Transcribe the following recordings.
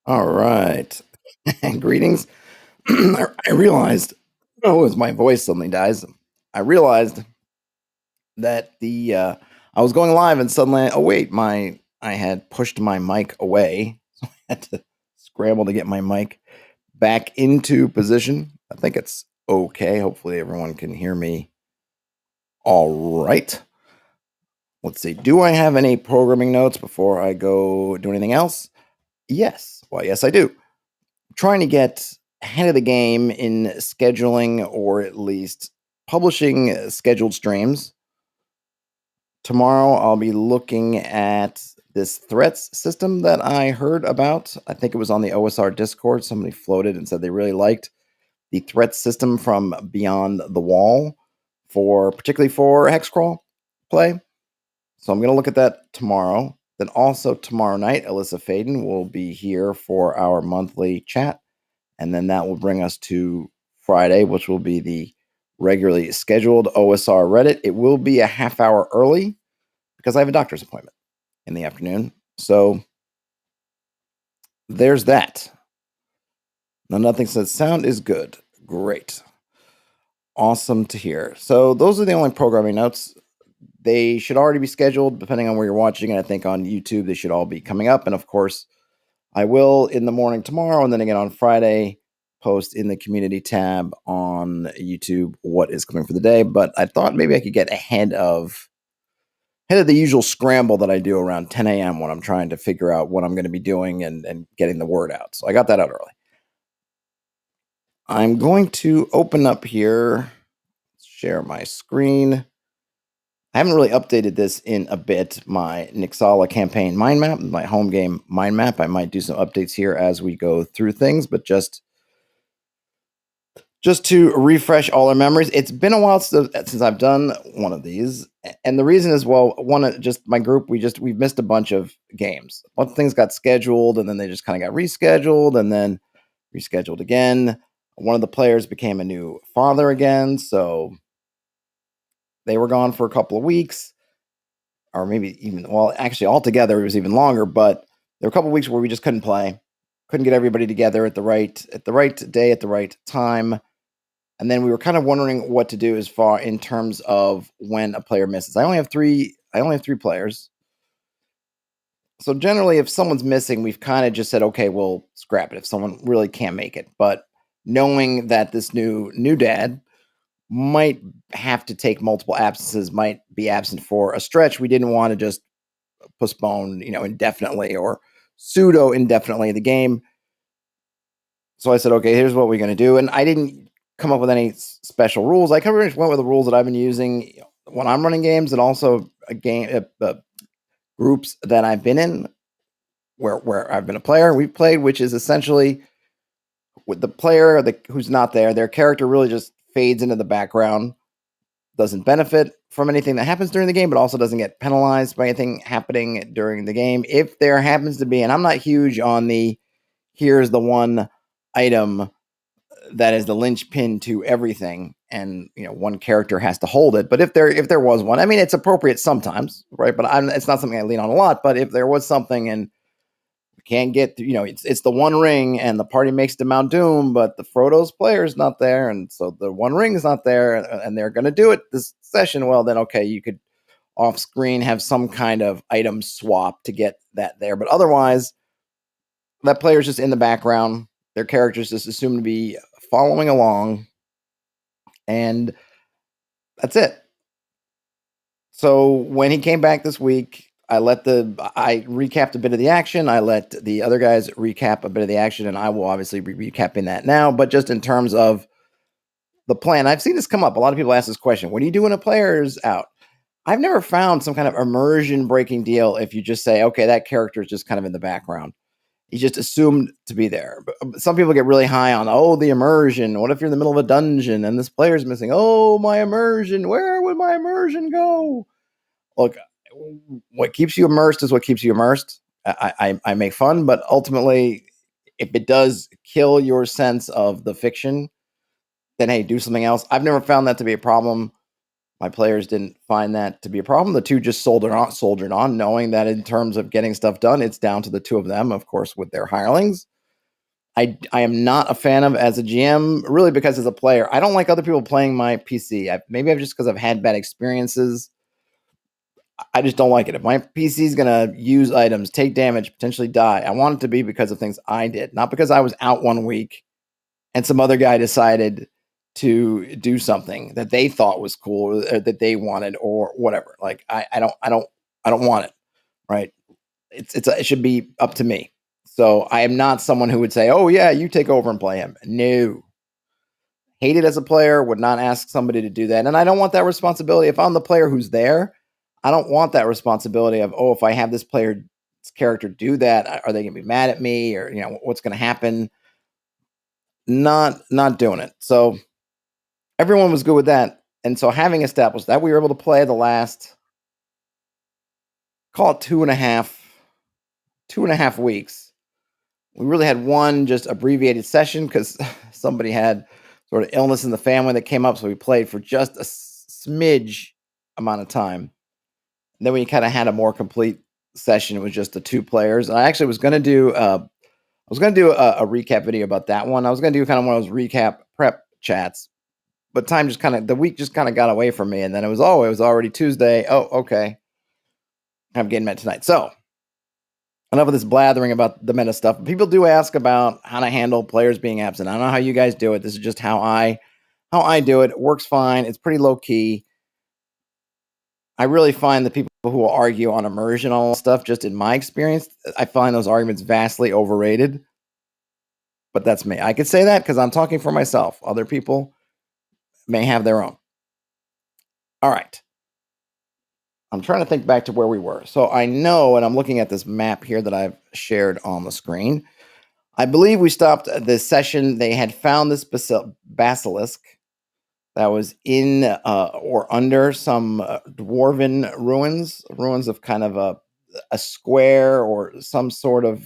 All right. Greetings. I realized, as my voice suddenly dies, I realized that I was going live and suddenly, oh wait, I had pushed my mic away, so I had to scramble to get my mic back into position. I think it's okay. Hopefully, everyone can hear me. All right. Let's see. Do I have any programming notes before I go do anything else? Yes. Well, yes, I do. Trying to get ahead of the game in scheduling or at least publishing scheduled streams. Tomorrow, I'll be looking at this threats system that I heard about. I think it was on the OSR Discord. Somebody floated and said they really liked the threat system from Beyond the Wall, particularly for Hexcrawl play. So I'm going to look at that tomorrow. Then also tomorrow night, Alyssa Faden will be here for our monthly chat. And then that will bring us to Friday, which will be the regularly scheduled OSR Reddit. It will be a half hour early because I have a doctor's appointment in the afternoon. So there's that. Now, nothing says sound is good. Great. Awesome to hear. So those are the only programming notes. They should already be scheduled depending on where you're watching. And I think on YouTube, they should all be coming up. And of course, I will in the morning tomorrow and then again on Friday post in the community tab on YouTube what is coming for the day. But I thought maybe I could get ahead of the usual scramble that I do around 10 a.m. when I'm trying to figure out what I'm going to be doing and getting the word out. So I got that out early. I'm going to open up here, share my screen. I haven't really updated this in a bit, my Nixala campaign mind map, my home game mind map. I might do some updates here as we go through things, but just to refresh all our memories. It's been a while since I've done one of these. And the reason is, well, just my group, we've missed a bunch of games. A bunch of things got scheduled and then they just kind of got rescheduled and then rescheduled again. One of the players became a new father again, so they were gone for a couple of weeks, or maybe even, well, actually altogether it was even longer, but there were a couple of weeks where we just couldn't play, couldn't get everybody together at the right day, at the right time. And then we were kind of wondering what to do as far in terms of when a player misses. I only have three players. So generally, if someone's missing, we've kind of just said, okay, we'll scrap it if someone really can't make it. But knowing that this new dad might have to take multiple absences, might be absent for a stretch, we didn't want to just postpone, indefinitely or pseudo indefinitely the game. So I said, okay, here's what we're going to do. And I didn't come up with any special rules. I kind of went with the rules that I've been using when I'm running games, and also groups that I've been in where I've been a player. We've played, which is essentially with the player who's not there, their character really just fades into the background, doesn't benefit from anything that happens during the game, but also doesn't get penalized by anything happening during the game. If there happens to be, and I'm not huge on here's the one item that is the linchpin to everything, and one character has to hold it. But if there was one, I mean, it's appropriate sometimes, right? But it's not something I lean on a lot. But if there was something and we can't get, it's the one ring, and the party makes to Mount Doom, but the Frodo's player's not there, and so the one ring is not there, and they're going to do it this session. Well, then okay, you could off screen have some kind of item swap to get that there. But otherwise, that player's just in the background. Their character's just assumed to be following along, and that's it. So when he came back this week, I recapped a bit of the action. I let the other guys recap a bit of the action, and I will obviously be recapping that now. But just in terms of the plan, I've seen this come up. A lot of people ask this question: what do you do when a player's out? I've never found some kind of immersion breaking deal if you just say, okay, that character is just kind of in the background. He's just assumed to be there. But some people get really high on, the immersion. What if you're in the middle of a dungeon and this player's missing? Oh, my immersion. Where would my immersion go? Look, what keeps you immersed is what keeps you immersed. I make fun, but ultimately, if it does kill your sense of the fiction, then hey, do something else. I've never found that to be a problem. My players didn't find that to be a problem. The two just soldiered on, knowing that in terms of getting stuff done, it's down to the two of them, of course, with their hirelings. I am not a fan of as a GM, really, because as a player, I don't like other people playing my PC. Maybe I've just because I've had bad experiences. I just don't like it. If my PC is going to use items, take damage, potentially die, I want it to be because of things I did, not because I was out 1 week and some other guy decided to do something that they thought was cool or that they wanted or whatever. Like I don't want it. Right? It should be up to me. So I am not someone who would say, "Oh yeah, you take over and play him." No. Hate it as a player, would not ask somebody to do that. And I don't want that responsibility. If I'm the player who's there, I don't want that responsibility of, oh, if I have this player's character do that, are they going to be mad at me or, what's going to happen? Not doing it. So everyone was good with that. And so having established that, we were able to play the last, call it 2.5 weeks. We really had one just abbreviated session because somebody had sort of illness in the family that came up. So we played for just a smidge amount of time. And then we kind of had a more complete session. It was just the 2 players. And I actually was going to do a recap video about that one. I was going to do kind of one of those recap prep chats, but the week just kind of got away from me. And then it was already Tuesday. Oh, okay. I'm getting met tonight. So enough of this blathering about the meta stuff. People do ask about how to handle players being absent. I don't know how you guys do it. This is just how I do it. It works fine. It's pretty low key. I really find the people who will argue on immersion and all stuff, just in my experience, I find those arguments vastly overrated. But that's me. I could say that because I'm talking for myself. Other people may have their own. All right. I'm trying to think back to where we were. So I know, and I'm looking at this map here that I've shared on the screen. I believe we stopped at this session. They had found this basilisk that was in or under some dwarven ruins of kind of a square or some sort of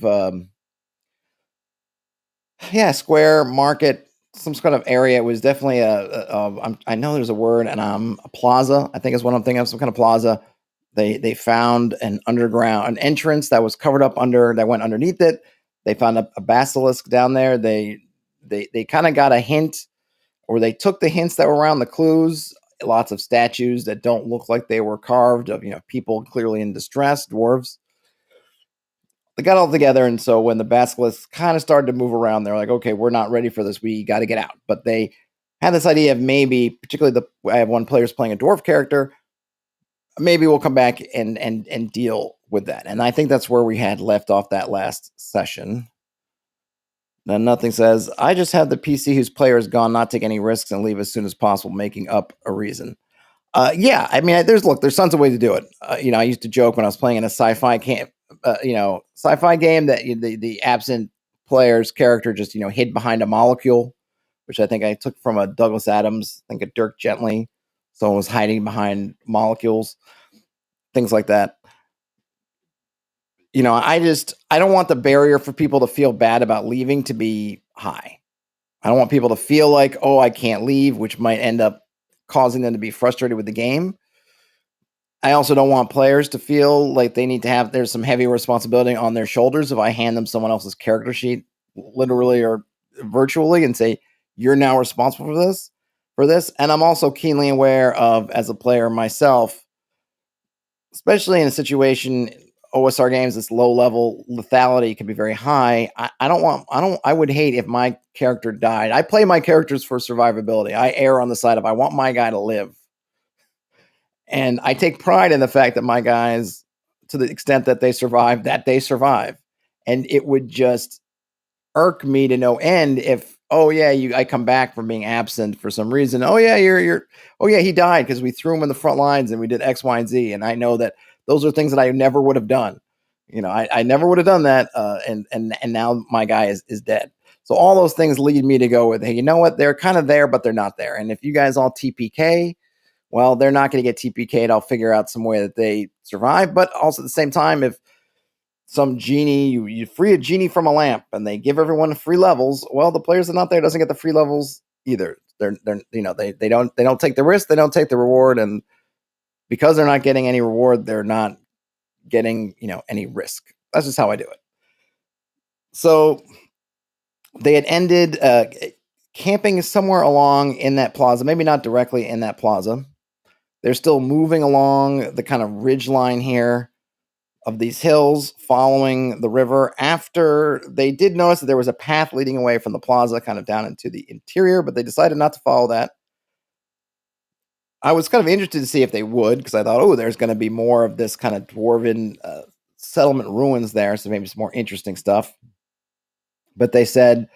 square market, some sort of area. It was definitely I know there's a word, and a plaza, I think is what I'm thinking of, some kind of plaza. They found an entrance that was covered up that went underneath it. They found a basilisk down there. They kind of got a hint, or they took the hints that were around the clues. Lots of statues that don't look like they were carved of people clearly in distress, dwarves. They got all together, and so when the basilisk kind of started to move around, they're like, "Okay, we're not ready for this. We got to get out." But they had this idea of maybe, particularly I have one player's playing a dwarf character. Maybe we'll come back and deal with that. And I think that's where we had left off that last session. Then nothing says, I just have the PC whose player is gone, not take any risks and leave as soon as possible, making up a reason. Yeah, I mean, there's tons of ways to do it. I used to joke when I was playing in a sci-fi game that the absent player's character just, hid behind a molecule, which I think I took from a Douglas Adams, I think a Dirk Gently. Someone was hiding behind molecules, things like that. I don't want the barrier for people to feel bad about leaving to be high. I don't want people to feel like, oh, I can't leave, which might end up causing them to be frustrated with the game. I also don't want players to feel like they need to there's some heavy responsibility on their shoulders if I hand them someone else's character sheet, literally or virtually, and say, you're now responsible for this. And I'm also keenly aware of, as a player myself, especially in a situation, OSR games, this low level lethality can be very high. I would hate if my character died. I play my characters for survivability. I err on the side of, I want my guy to live. And I take pride in the fact that my guys, to the extent that they survive. And it would just irk me to no end if, I come back from being absent for some reason. He died because we threw him in the front lines and we did X, Y, and Z. And I know that those are things that I never would have done. I never would have done that. And now my guy is dead. So all those things lead me to go with, hey, you know what? They're kind of there, but they're not there. And if you guys all TPK, well, they're not going to get TPK'd. I'll figure out some way that they survive. But also at the same time, if some genie, you free a genie from a lamp and they give everyone free levels, well, the players that are not there doesn't get the free levels either. They don't take the risk, they don't take the reward, and because they're not getting any reward, they're not getting any risk. That's just how I do it. So they had ended camping somewhere along in that plaza, maybe not directly in that plaza. They're still moving along the kind of ridge line here of these hills following the river after they did notice that there was a path leading away from the plaza kind of down into the interior, but they decided not to follow that. I was kind of interested to see if they would, because I thought, oh, there's going to be more of this kind of dwarven settlement ruins there, so maybe some more interesting stuff. But they said,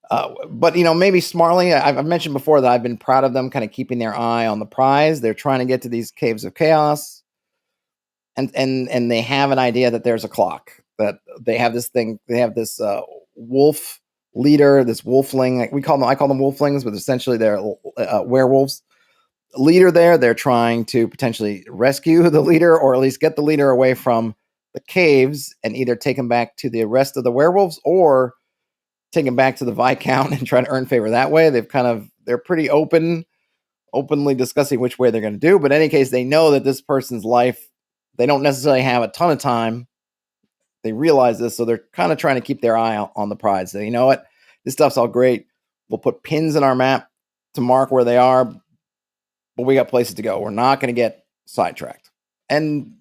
but maybe smartly, I've mentioned before that I've been proud of them kind of keeping their eye on the prize. They're trying to get to these caves of chaos, and they have an idea that there's a clock, that they have this thing. They have this wolf leader, this wolfling. I call them wolflings, but essentially they're werewolves. Leader there. They're trying to potentially rescue the leader, or at least get the leader away from the caves and either take him back to the rest of the werewolves or take him back to the Viscount and try to earn favor that way. They're pretty openly discussing which way they're going to do. But in any case, they know that this person's life, they don't necessarily have a ton of time. They realize this, so they're kind of trying to keep their eye on the prize. So, you know what? This stuff's all great. We'll put pins in our map to mark where they are, but we got places to go. We're not going to get sidetracked. And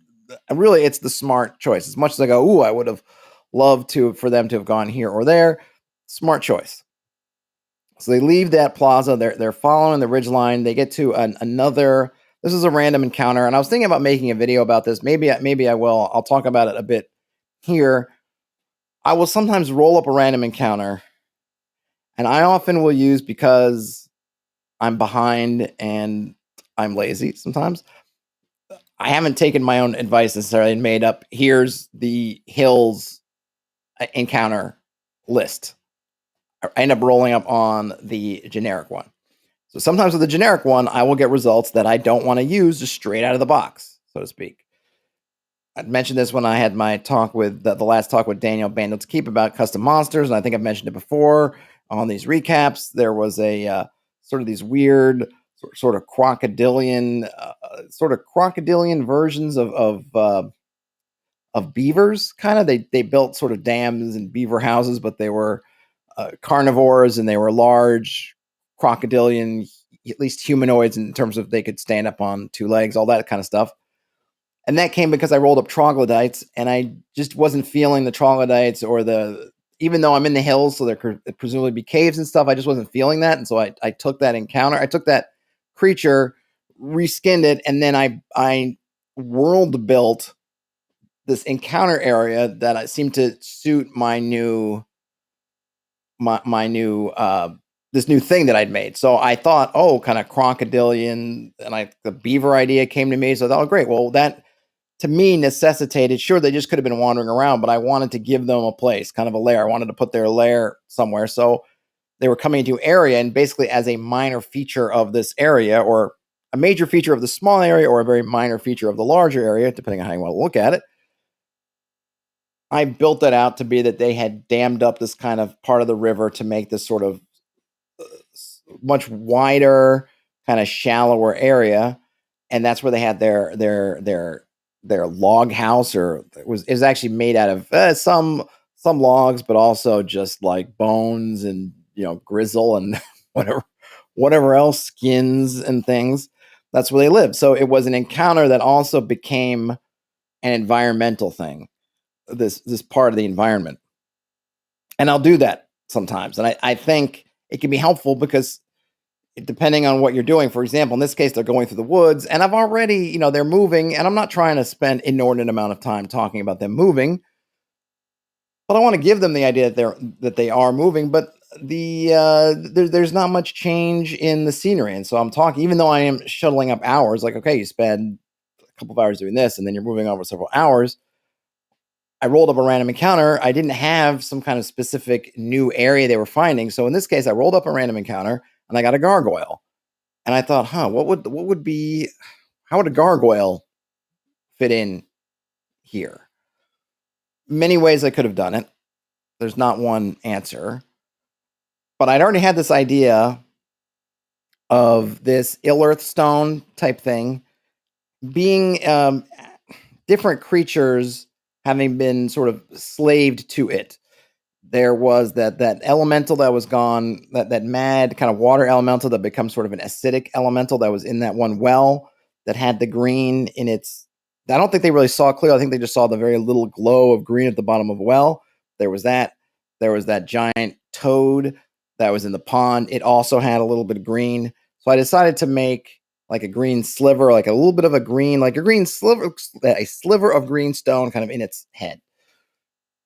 really, it's the smart choice. As much as I go, ooh, I would have loved for them to have gone here or there. Smart choice. So they leave that plaza. They're following the ridgeline. They get to another. This is a random encounter, and I was thinking about making a video about this. Maybe I will. I'll talk about it a bit here. I will sometimes roll up a random encounter, and I often will use, because I'm behind and I'm lazy sometimes, I haven't taken my own advice necessarily and made up, here's the hills encounter list. I end up rolling up on the generic one. So sometimes with the generic one, I will get results that I don't want to use just straight out of the box, so to speak. I mentioned this when I had my talk with the last talk with Daniel Bandit's Keep about custom monsters, and I think I've mentioned it before on these recaps. There was a sort of these weird sort of crocodilian versions of beavers. Kind of they built sort of dams and beaver houses, but they were carnivores, and they were large crocodilian, at least humanoids in terms of they could stand up on two legs, all that kind of stuff. And that came because I rolled up troglodytes, and I just wasn't feeling the troglodytes, or even though I'm in the hills, so there could presumably be caves and stuff, I just wasn't feeling that. And so I took that encounter, I took that creature, reskinned it, and then I world built this encounter area that seemed to suit my new this new thing that I'd made. So I thought, oh, kind of crocodilian, and the beaver idea came to me. So I thought, oh, great. Well, that to me necessitated, sure, they just could have been wandering around, but I wanted to give them a place, kind of a lair. I wanted to put their lair somewhere. So they were coming into an area, and basically as a minor feature of this area, or a major feature of the small area, or a very minor feature of the larger area, depending on how you want to look at it, I built that out to be that they had dammed up this kind of part of the river to make this sort of much wider, kind of shallower area, and that's where they had their log house, or it was actually made out of some logs, but also just like bones and grizzle and whatever else, skins and things. That's where they lived. So it was an encounter that also became an environmental thing. This part of the environment, and I'll do that sometimes, and I think it can be helpful because depending on what you're doing, for example, in this case, they're going through the woods, and I've already, they're moving, and I'm not trying to spend inordinate amount of time talking about them moving, but I want to give them the idea that they are moving, but there's not much change in the scenery, and so I'm talking, even though I am shuttling up hours, like, okay, you spend a couple of hours doing this, and then you're moving over several hours. I rolled up a random encounter. I didn't have some kind of specific new area they were finding. So in this case, I rolled up a random encounter, and I got a gargoyle. And I thought, how would a gargoyle fit in here? Many ways I could have done it. There's not one answer. But I'd already had this idea of this ill-earth stone type thing being different creatures having been sort of slaved to it. there was that elemental that was gone, that mad kind of water elemental that becomes sort of an acidic elemental that was in that one well that had the green in its. I don't think they really saw clearly. I think they just saw the very little glow of green at the bottom of a well. There was that. There was that giant toad that was in the pond. It also had a little bit of green. So I decided to make like a green sliver, like a little bit of a green, like a green sliver, a sliver of green stone kind of in its head.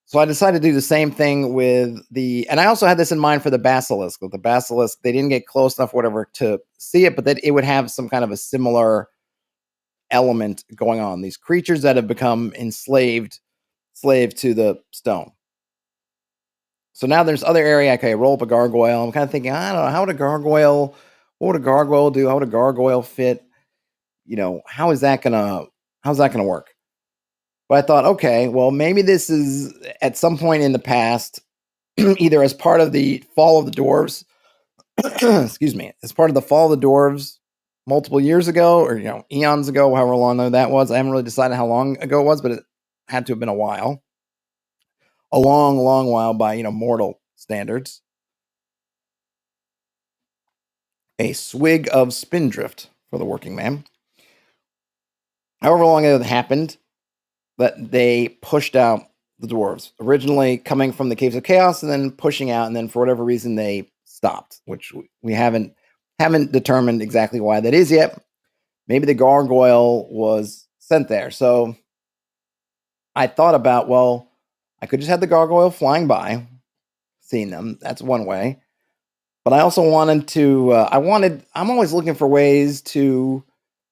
So I decided to do the same thing with and I also had this in mind for the basilisk. With the basilisk, they didn't get close enough, whatever, to see it, but that it would have some kind of a similar element going on. These creatures that have become slave to the stone. So now there's other area. Okay, roll up a gargoyle. I'm kind of thinking, I don't know, what would a gargoyle do? How would a gargoyle fit? How's that gonna work? But I thought, okay, well, maybe this is at some point in the past, either as part of the fall of the dwarves, excuse me, as part of the fall of the dwarves multiple years ago, or eons ago, however long that was. I haven't really decided how long ago it was, but it had to have been a while. A long, long while by mortal standards. A swig of spindrift for the working man. However long it happened, that they pushed out the dwarves, originally coming from the Caves of Chaos and then pushing out, and then for whatever reason they stopped, which we haven't determined exactly why that is yet. Maybe the gargoyle was sent there. So I thought about, well, I could just have the gargoyle flying by, seeing them. That's one way. But I also wanted to, I'm always looking for ways to,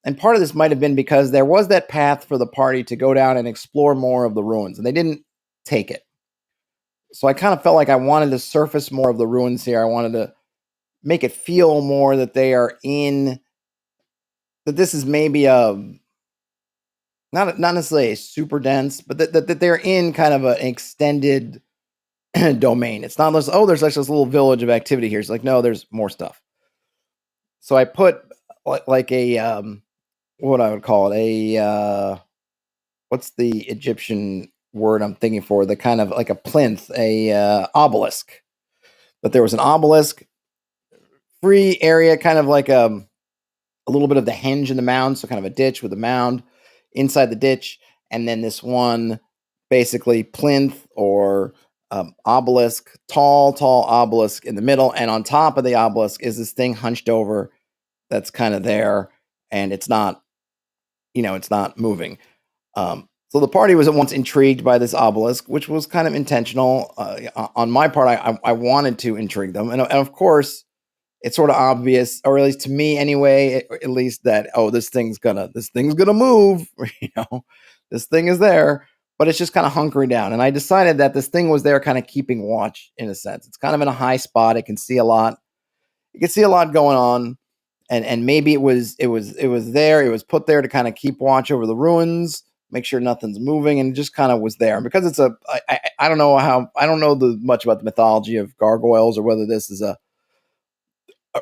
and part of this might have been because there was that path for the party to go down and explore more of the ruins, and they didn't take it. So I kind of felt like I wanted to surface more of the ruins here. I wanted to make it feel more that they are in, that this is maybe not necessarily a super dense, but that they're in kind of an extended domain. It's not just, oh, there's like this little village of activity here. It's like, no, there's more stuff. So I put like a, what I would call it, what's the Egyptian word I'm thinking for? The kind of like a plinth, a obelisk. But there was an obelisk, free area, kind of like a little bit of the henge in the mound, so kind of a ditch with a mound inside the ditch, and then this one basically plinth or obelisk, tall obelisk in the middle, and on top of the obelisk is this thing hunched over that's kind of there, and it's not moving. So the party was at once intrigued by this obelisk, which was kind of intentional. On my part, I wanted to intrigue them, and of course, it's sort of obvious, or at least to me anyway, at least that, oh, this thing's gonna move. This thing is there, but it's just kind of hunkering down. And I decided that this thing was there, kind of keeping watch in a sense. It's kind of in a high spot. It can see a lot. You can see a lot going on, and maybe it was there. It was put there to kind of keep watch over the ruins, make sure nothing's moving, and it just kind of was there. And because it's I don't know much about the mythology of gargoyles, or whether this is a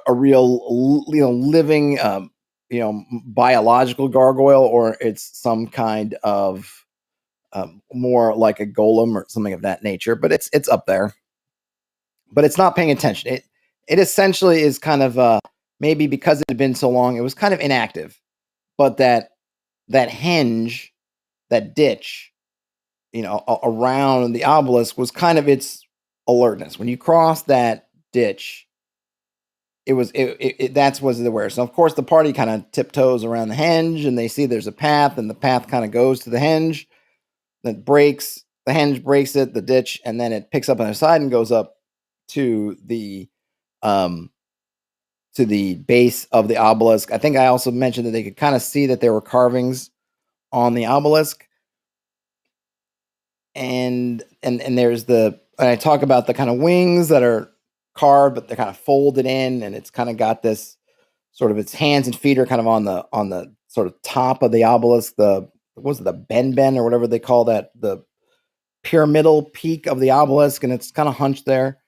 real, living, biological gargoyle, or it's some kind of more like a golem or something of that nature. But it's up there. But it's not paying attention. It essentially is kind of maybe because it had been so long, it was kind of inactive. But that henge, that ditch, around the obelisk was kind of its alertness. When you cross that ditch, that's was the where. So of course the party kind of tiptoes around the henge, and they see there's a path, and the path kind of goes to the henge, that breaks the henge, breaks it, the ditch, and then it picks up on the side and goes up to the base of the obelisk. I think I also mentioned that they could kind of see that there were carvings on the obelisk, and there's and I talk about the kind of wings that are carved, but they're kind of folded in, and it's kind of got this sort of, its hands and feet are kind of on the sort of top of the obelisk, the ben or whatever they call that, the pyramidal peak of the obelisk, and it's kind of hunched there.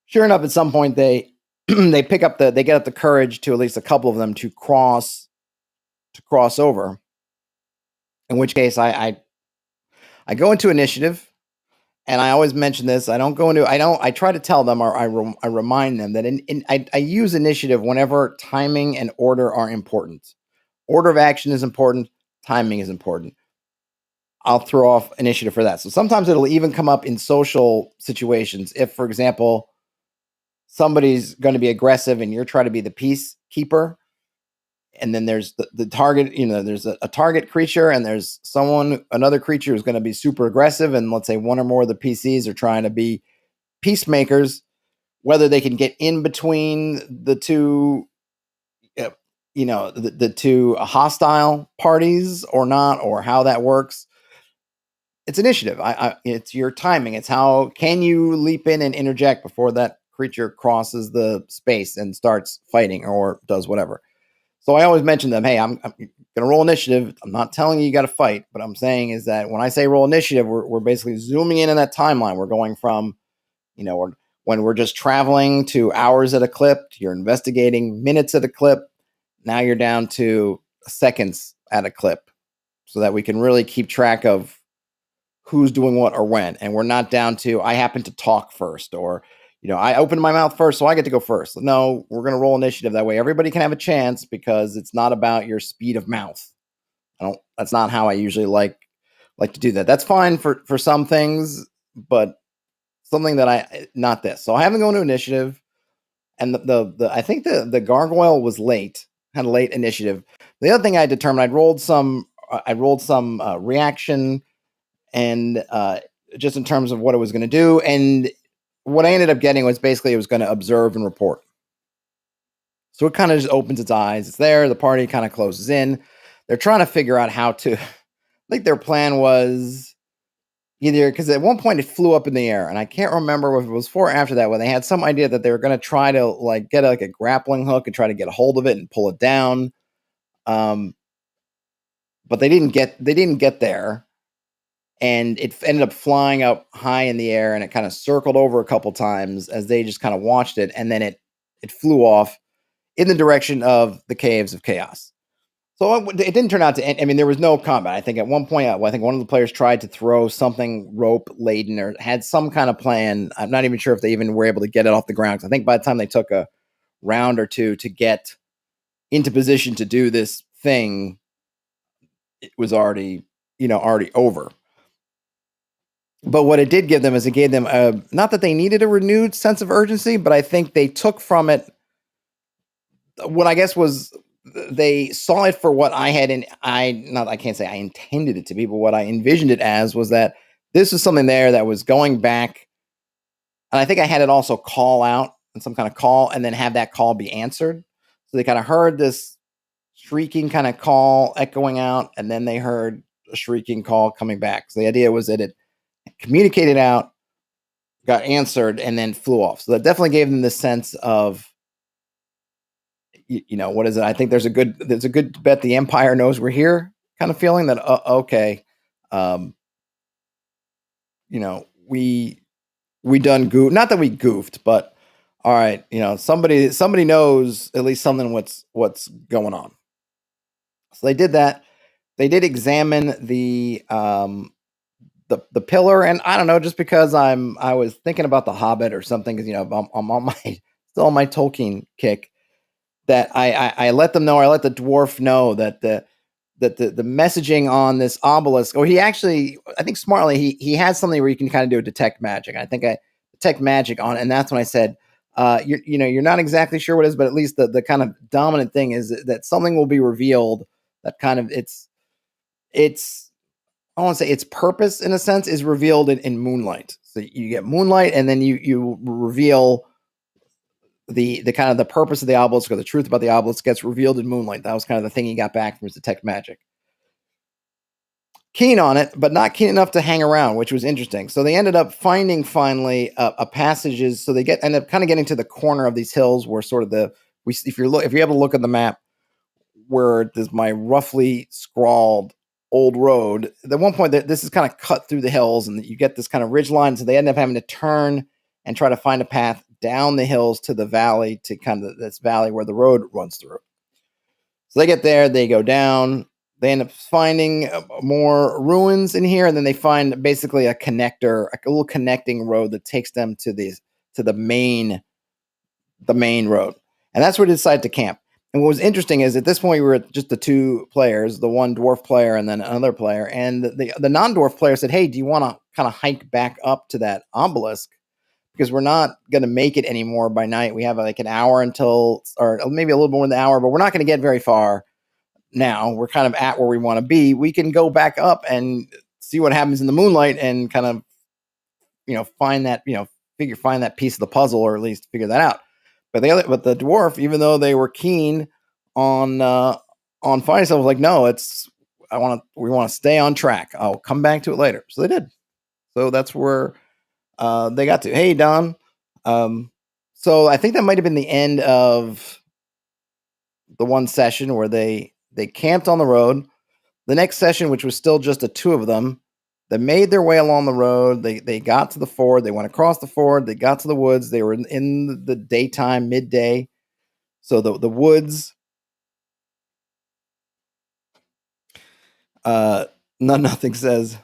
Sure enough, at some point they they get up the courage to, at least a couple of them, to cross over. In which case I go into initiative, and I always mention this. I try to tell them, or I remind them that I use initiative whenever timing and order are important. Order of action is important. Timing is important. I'll throw off initiative for that. So sometimes it'll even come up in social situations. If, for example, somebody's going to be aggressive and you're trying to be the peacekeeper, and then there's the target, there's a target creature, and there's another creature who's going to be super aggressive, and let's say one or more of the PCs are trying to be peacemakers, whether they can get in between the two, the two hostile parties or not, or how that works. It's initiative. It's your timing. It's how can you leap in and interject before that creature crosses the space and starts fighting or does whatever. So I always mention them, hey, I'm going to roll initiative. I'm not telling you got to fight, but I'm saying is that when I say roll initiative, we're basically zooming in that timeline. We're going from, when we're just traveling to hours at a clip, you're investigating minutes at a clip. Now you're down to seconds at a clip, so that we can really keep track of who's doing what or when. And we're not down to, I happen to talk first, or, I opened my mouth first, so I get to go first. No, we're going to roll initiative. That way everybody can have a chance, because it's not about your speed of mouth. That's not how I usually like to do that. That's fine for some things, but something that not this. So I haven't gone to initiative. And I think the gargoyle was late, had a late initiative. The other thing I determined, I rolled some reaction, and just in terms of what it was going to do. And what I ended up getting was basically it was going to observe and report. So it kind of just opens its eyes. It's there. The party kind of closes in. They're trying to figure out how to, I think their plan was either, because at one point it flew up in the air, and I can't remember if it was before or after that, when they had some idea that they were going to try to get a grappling hook and try to get a hold of it and pull it down. But they didn't get there. And it ended up flying up high in the air, and it kind of circled over a couple times as they just kind of watched it. And then it flew off in the direction of the Caves of Chaos. So it didn't turn out to end. I mean, there was no combat. I think at one point, I think one of the players tried to throw something rope laden or had some kind of plan. I'm not even sure if they even were able to get it off the ground. I think by the time they took a round or two to get into position to do this thing, it was already over. But what it did give them is it gave them not that they needed a renewed sense of urgency, but I think they took from it what I guess was they saw it for what I had I can't say I intended it to be, but what I envisioned it as was that this was something there that was going back. And I think I had it also call out and some kind of call, and then have that call be answered. So they kind of heard this shrieking kind of call echoing out, and then they heard a shrieking call coming back. So the idea was that it communicated out, got answered, and then flew off. So that definitely gave them this sense of, what is it? I think there's a good bet the Empire knows we're here kind of feeling that, okay. We done goof. Not that we goofed, but all right, somebody knows at least something what's going on. So they did that. They did examine the pillar, and I don't know, just because I was thinking about the Hobbit or something, because I'm on still on my Tolkien kick, that I let them know, or I let the dwarf know that the messaging on this obelisk, or he actually, I think smartly, he has something where you can kind of do a detect magic. I think I detect magic on, and that's when I said, you're not exactly sure what it is, but at least the kind of dominant thing is that something will be revealed that kind of it's I want to say its purpose in a sense is revealed in moonlight. So you get moonlight, and then you reveal the kind of the purpose of the obelisk, or the truth about the obelisk gets revealed in moonlight. That was kind of the thing he got back from his detect magic. Keen on it, but not keen enough to hang around, which was interesting. So they ended up finding finally a passages. So they end up kind of getting to the corner of these hills where sort of if you're able to look at the map, where there's my roughly scrawled old road. At one point, this is kind of cut through the hills, and you get this kind of ridge line. So they end up having to turn and try to find a path down the hills to the valley, to kind of this valley where the road runs through. So they get there, they go down, they end up finding more ruins in here, and then they find basically a connector, a little connecting road that takes them to the main road, and that's where they decide to camp. And what was interesting is at this point we were just the two players, the one dwarf player and then another player, and the non-dwarf player said, "Hey, do you want to kind of hike back up to that obelisk? Because we're not going to make it anymore by night. We have like an hour until, or maybe a little more than an hour, but we're not going to get very far now. We're kind of at where we want to be. We can go back up and see what happens in the moonlight and kind of, find that, find that piece of the puzzle, or at least figure that out." But the dwarf, even though they were keen on finding stuff, was like, "No, we want to stay on track. I'll come back to it later." So they did. So that's where they got to. Hey, Don. So I think that might have been the end of the one session where they camped on the road. The next session, which was still just the two of them, they made their way along the road. They got to the ford. They went across the ford. They got to the woods. They were in the daytime, midday. So the woods. Nothing says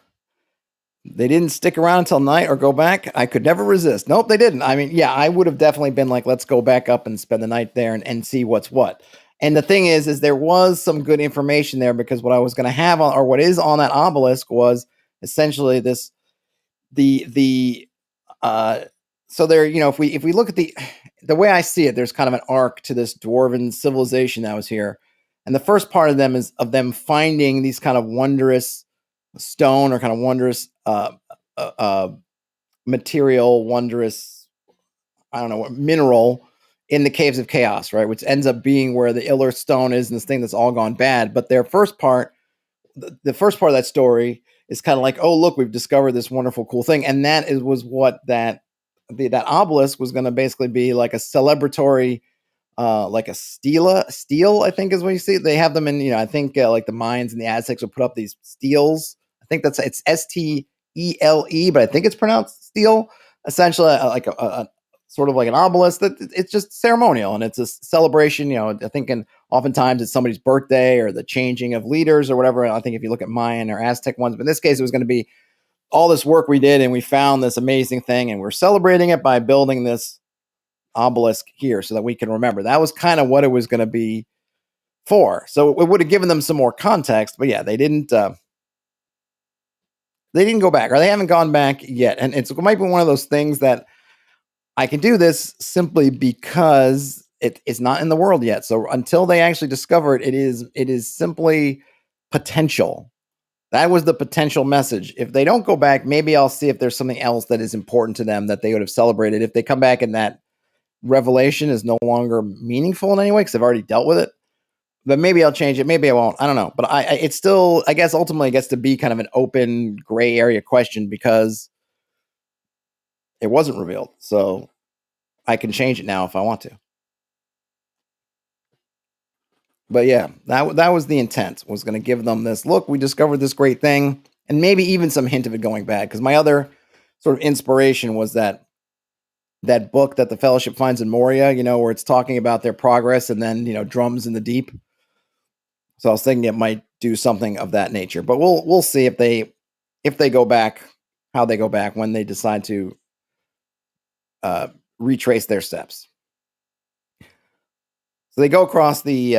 they didn't stick around until night or go back. I could never resist. Nope, they didn't. I mean, yeah, I would have definitely been like, let's go back up and spend the night there and see what's what. And the thing is there was some good information there, because what I was going to have on, or what is on that obelisk, was essentially this, so there, if we look at the way I see it, there's kind of an arc to this dwarven civilization that was here. And the first part of them is of them finding these kind of wondrous stone, or kind of wondrous material, wondrous, I don't know, mineral in the Caves of Chaos, right? Which ends up being where the Iller stone is, and this thing that's all gone bad. But their first part, the first part of that story is kind of like, oh, look, we've discovered this wonderful, cool thing. And was what that obelisk was going to basically be, like a celebratory, like a steel, I think is what you see. They have them in, I think like the Mayans and the Aztecs will put up these steels. I think it's Stele, but I think it's pronounced steel. Essentially, like a sort of like an obelisk that it's just ceremonial, and it's a celebration. I think, and oftentimes it's somebody's birthday or the changing of leaders or whatever. I think if you look at Mayan or Aztec ones, but in this case, it was going to be all this work we did, and we found this amazing thing, and we're celebrating it by building this obelisk here so that we can remember. That was kind of what it was going to be for. So it would have given them some more context, but yeah, they didn't go back, or they haven't gone back yet. And it might be one of those things that I can do this simply because it is not in the world yet. So until they actually discover it, it is simply potential. That was the potential message. If they don't go back, maybe I'll see if there's something else that is important to them that they would have celebrated. If they come back and that revelation is no longer meaningful in any way because I've already dealt with it, but maybe I'll change it. Maybe I won't. I don't know. But it's still, I guess, ultimately gets to be kind of an open gray area question because it wasn't revealed. So I can change it now if I want to. But yeah, that was the intent, was going to give them this, look, we discovered this great thing, and maybe even some hint of it going bad. Because my other sort of inspiration was that book that the Fellowship finds in Moria, where it's talking about their progress, and then, drums in the deep. So I was thinking it might do something of that nature. But we'll see if they go back, how they go back when they decide to retrace their steps. So they go across the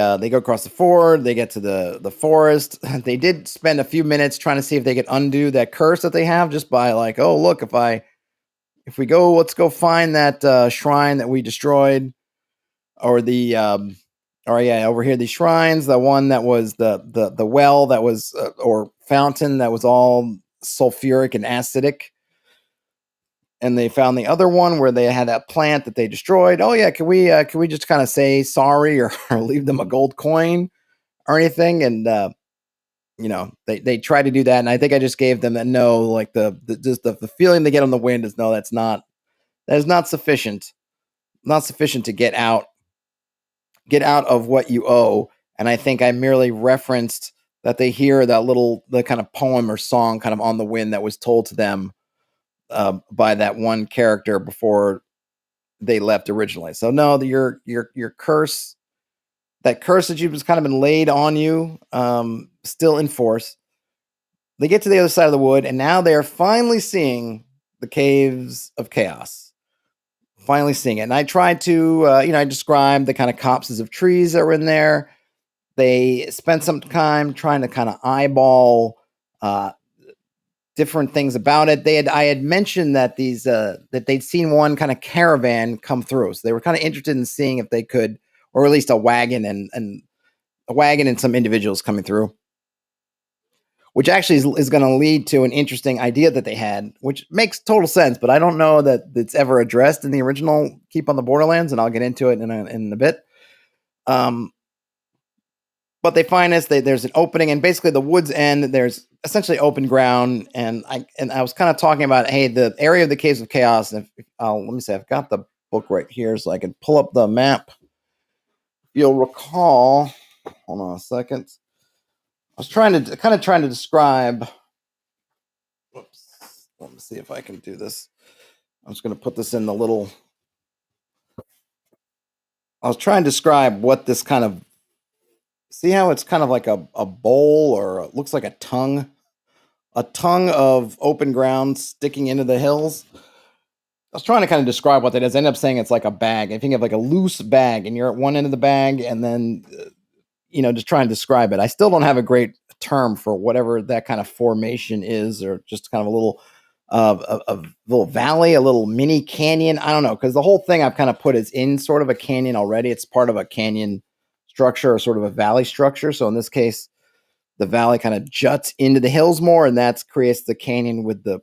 ford. They get to the forest. They did spend a few minutes trying to see if they could undo that curse that they have, just by like, oh, look, if we go, let's go find that shrine that we destroyed, or over here, these shrines. The one that was the well that was or fountain that was all sulfuric and acidic. And they found the other one where they had that plant that they destroyed. Oh yeah, can we just kind of say sorry or leave them a gold coin or anything? And they try to do that, and I think I just gave them that no, like the feeling they get on the wind is no, that is not sufficient, to get out of what you owe. And I think I merely referenced that they hear the kind of poem or song kind of on the wind that was told to them by that one character before they left originally. So no, your curse, that curse that you've just kind of been laid on you, still in force. They get to the other side of the wood, and now they're finally seeing the caves of chaos. Finally seeing it. And I tried to, I described the kind of copses of trees that were in there. They spent some time trying to kind of eyeball different things about it. I had mentioned that that they'd seen one kind of caravan come through, so they were kind of interested in seeing if they could, or at least a wagon and some individuals coming through, which actually is going to lead to an interesting idea that they had, which makes total sense, but I don't know that it's ever addressed in the original Keep on the Borderlands, and I'll get into it in a bit. But they find this. There's an opening, and basically the wood's end. There's essentially open ground, and I was kind of talking about, hey, the area of the Caves of Chaos. And let me see, I've got the book right here, so I can pull up the map. If you'll recall, hold on a second. I was trying to describe. Whoops. Let me see if I can do this. I'm just going to put this in the little. I was trying to describe what this kind of. See how it's kind of like a bowl, or it looks like a tongue of open ground sticking into the hills. I was trying to kind of describe what that is. I ended up saying it's like a bag. I think of like a loose bag, and you're at one end of the bag, and then, just trying to describe it. I still don't have a great term for whatever that kind of formation is, or just kind of a little, a little valley, a little mini canyon. I don't know, because the whole thing I've kind of put is in sort of a canyon already. It's part of a canyon structure, or sort of a valley structure. So in this case, the valley kind of juts into the hills more, and that creates the canyon with the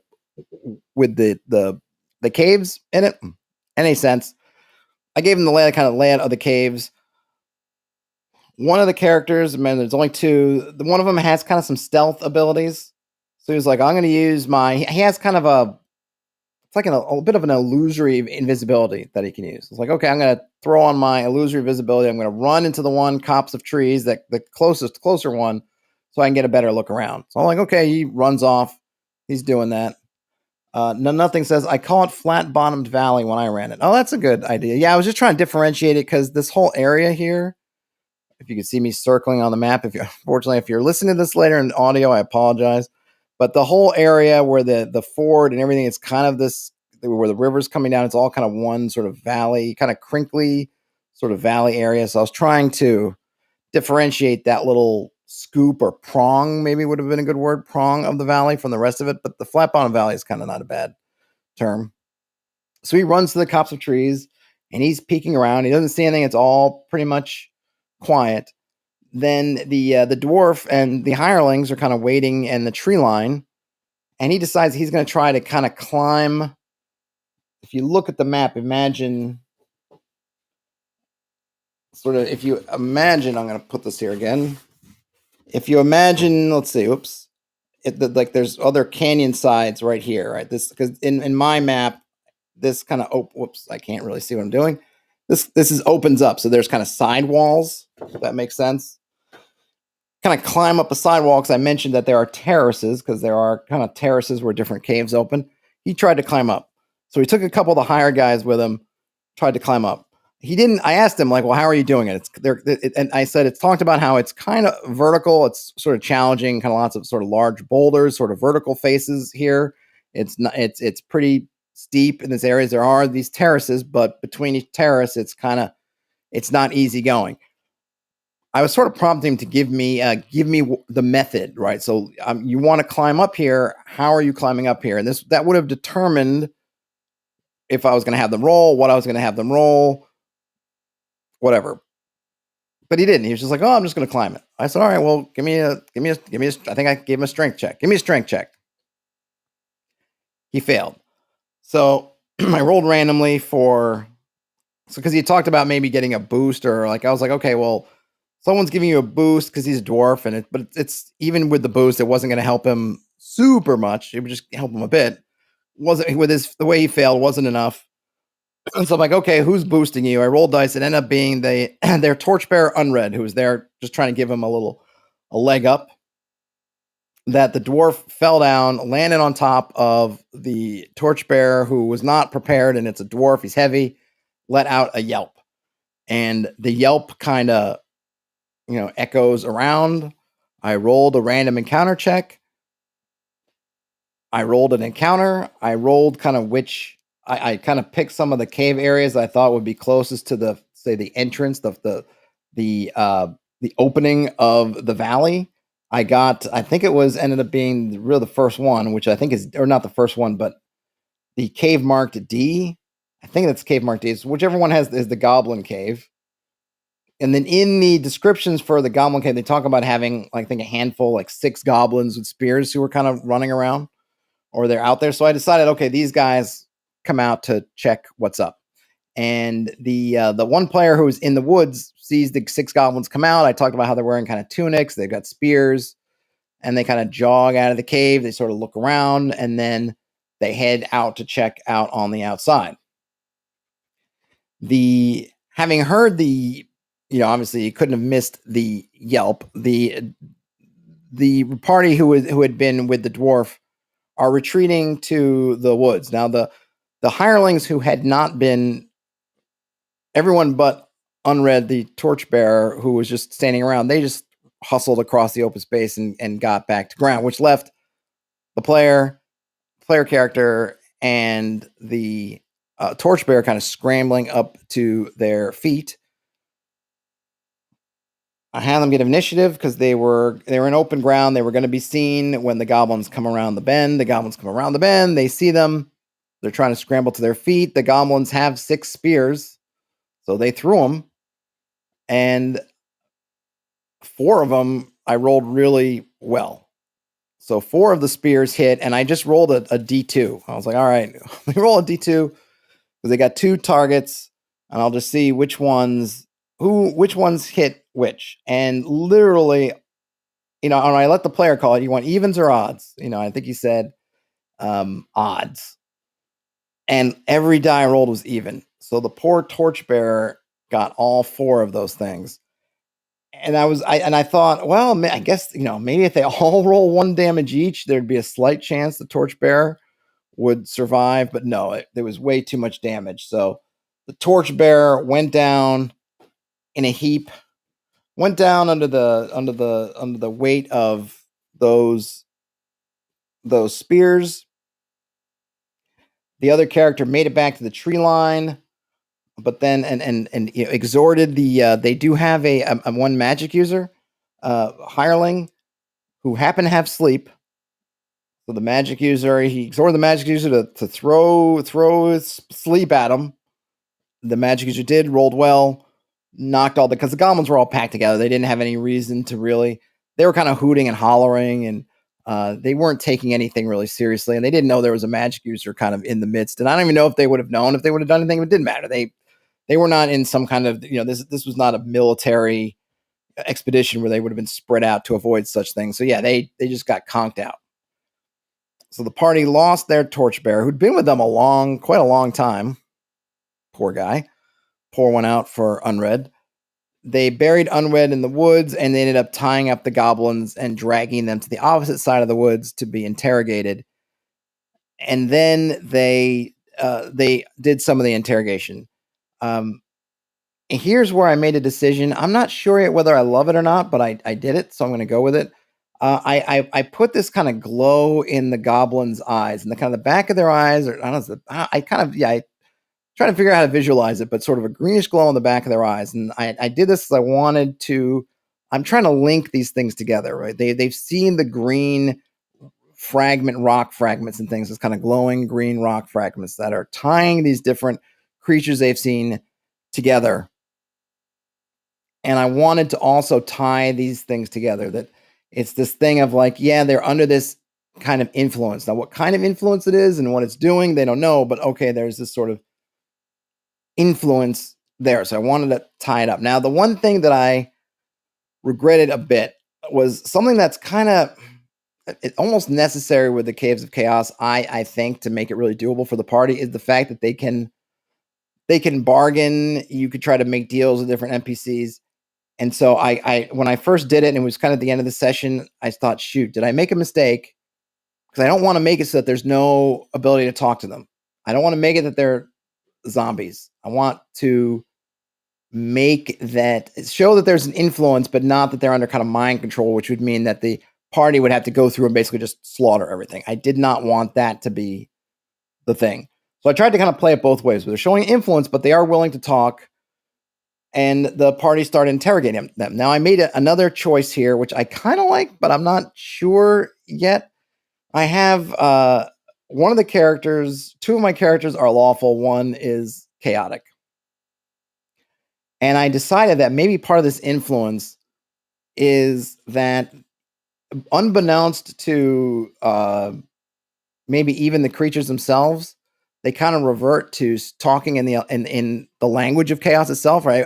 caves in it. Any sense? I gave him the layout of the caves. One of the characters, man, there's only two. One of them has kind of some stealth abilities. So he was like, I'm going to use he has kind of it's like a bit of an illusory invisibility that he can use. It's like, okay, I'm going to throw on my illusory visibility. I'm going to run into the one copse of trees, the closer one, so I can get a better look around. So I'm like, okay, he runs off. He's doing that. Nothing says, I call it flat-bottomed valley when I ran it. Oh, that's a good idea. Yeah, I was just trying to differentiate it, because this whole area here, if you could see me circling on the map, unfortunately, if you're listening to this later in audio, I apologize. But the whole area where the ford and everything, it's kind of this, where the river's coming down, it's all kind of one sort of valley, kind of crinkly sort of valley area. So I was trying to differentiate that little scoop, or prong, maybe would have been a good word, prong of the valley from the rest of it. But the flat bottom valley is kind of not a bad term. So he runs to the copse of trees, and he's peeking around. He doesn't see anything. It's all pretty much quiet. Then the dwarf and the hirelings are kind of waiting in the tree line, and he decides he's going to try to kind of climb. If you look at the map, imagine if you imagine, I'm going to put this here again. If you imagine, let's see, oops, like there's other canyon sides right here, right? This, because in my map, this kind of, whoops, I can't really see what I'm doing. This opens up, so there's kind of side walls, if that makes sense. Kind of climb up a sidewall, because I mentioned that there are terraces, because there are kind of terraces where different caves open. He tried to climb up. So he took a couple of the higher guys with him, tried to climb up. He didn't. I asked him, like, well, how are you doing it? And I said, it's talked about how it's kind of vertical. It's sort of challenging, kind of lots of sort of large boulders, sort of vertical faces here. It's pretty steep in these areas. There are these terraces, but between each terrace, it's not easy going. I was sort of prompting him to give me the method, right? So you want to climb up here. How are you climbing up here? And that would have determined if I was going to have them roll, what I was going to have them roll, whatever. But he didn't. He was just like, "Oh, I'm just going to climb it." I said, "All right, well, give me a." I think I gave him a strength check. Give me a strength check. He failed. So I rolled randomly because he talked about maybe getting a boost, or like I was like, okay, well, someone's giving you a boost because he's a dwarf, but it's even with the boost, it wasn't going to help him super much. It would just help him a bit. The way he failed wasn't enough. And so I'm like, okay, who's boosting you? I rolled dice. It ended up being their torchbearer Unred, who was there just trying to give him a leg up. That the dwarf fell down, landed on top of the torchbearer, who was not prepared, and it's a dwarf. He's heavy. Let out a yelp, and the yelp kind of echoes around. I rolled a random encounter check. I rolled an encounter. I rolled kind of I kind of picked some of the cave areas I thought would be closest to the entrance, the opening of the valley. I think it ended up being the first one, which I think is, or not the first one, but the cave marked D. I think that's cave marked D. So whichever one is the Goblin cave. And then in the descriptions for the Goblin cave, they talk about having, I think, a handful, like 6 goblins with spears who were kind of running around, or they're out there. So I decided, okay, these guys come out to check what's up. And the one player who was in the woods sees the 6 goblins come out. I talked about how they're wearing kind of tunics. They've got spears, and they kind of jog out of the cave. They sort of look around, and then they head out to check out on the outside. Having heard obviously you couldn't have missed the yelp. The party who had been with the dwarf are retreating to the woods. Now the hirelings who had not been, everyone but Unred, the torchbearer, who was just standing around, they just hustled across the open space and got back to ground, which left the player character and the torchbearer kind of scrambling up to their feet. I had them get initiative because they were in open ground. They were going to be seen when the goblins come around the bend. The goblins come around the bend. They see them. They're trying to scramble to their feet. The goblins have 6 spears, so they threw them. And 4 of them, I rolled really well. So 4 of the spears hit, and I just rolled a D2. I was like, all right, let me roll a D2 because they got 2 targets, and I'll just see which ones hit which. And literally, and I let the player call it. You want evens or odds? I think he said odds. And every die I rolled was even. So the poor torchbearer got all 4 of those things. And I thought, well, I guess, maybe if they all roll 1 damage each, there'd be a slight chance the torchbearer would survive. But no, there was way too much damage. So the torchbearer went down in a heap, went down under the weight of those spears. The other character made it back to the tree line, but then and exhorted they do have a one magic user, hireling, who happened to have sleep. So the magic user, he exhorted the magic user to throw his sleep at him. The magic user did, rolled well, knocked all because the goblins were all packed together. They didn't have any reason to really. They were kind of hooting and hollering, and they weren't taking anything really seriously, and they didn't know there was a magic user kind of in the midst. And I don't even know if they would have known if they would have done anything. It didn't matter. They were not in some kind of, this was not a military expedition where they would have been spread out to avoid such things. So yeah, they just got conked out. So the party lost their torchbearer, who'd been with them quite a long time. Poor guy. Pour one out for Unred. They buried Unred in the woods, and they ended up tying up the goblins and dragging them to the opposite side of the woods to be interrogated. And then they did some of the interrogation. Here's where I made a decision. I'm not sure yet whether I love it or not, but I did it, so I'm going to go with it. I put this kind of glow in the goblins' eyes, and the kind of the back of their eyes, or I don't know, I trying to figure out how to visualize it, but sort of a greenish glow on the back of their eyes. And I did this because I'm trying to link these things together, right? They've seen the green rock fragments and things, this kind of glowing green rock fragments that are tying these different creatures they've seen together. And I wanted to also tie these things together, that it's this thing of like, yeah, they're under this kind of influence. Now, what kind of influence it is and what it's doing, they don't know, but okay, there's this sort of influence there. So I wanted to tie it up. Now, the one thing that I regretted a bit was something that's kind of almost necessary with the Caves of Chaos, I think, to make it really doable for the party, is the fact that they can bargain. You could try to make deals with different NPCs. And so I when I first did it, and it was kind of the end of the session, I thought, shoot, did I make a mistake? Because I don't want to make it so that there's no ability to talk to them. I don't want to make it that they're zombies. I want to show that there's an influence, but not that they're under kind of mind control, which would mean that the party would have to go through and basically just slaughter everything. I did not want that to be the thing. So I tried to kind of play it both ways. They're showing influence, but they are willing to talk. And the party started interrogating them. Now I made another choice here, which I kind of like, but I'm not sure yet. I have one of the characters, two of my characters are lawful, one is chaotic. And I decided that maybe part of this influence is that, unbeknownst to maybe even the creatures themselves, they kind of revert to talking in the language of chaos itself. Right?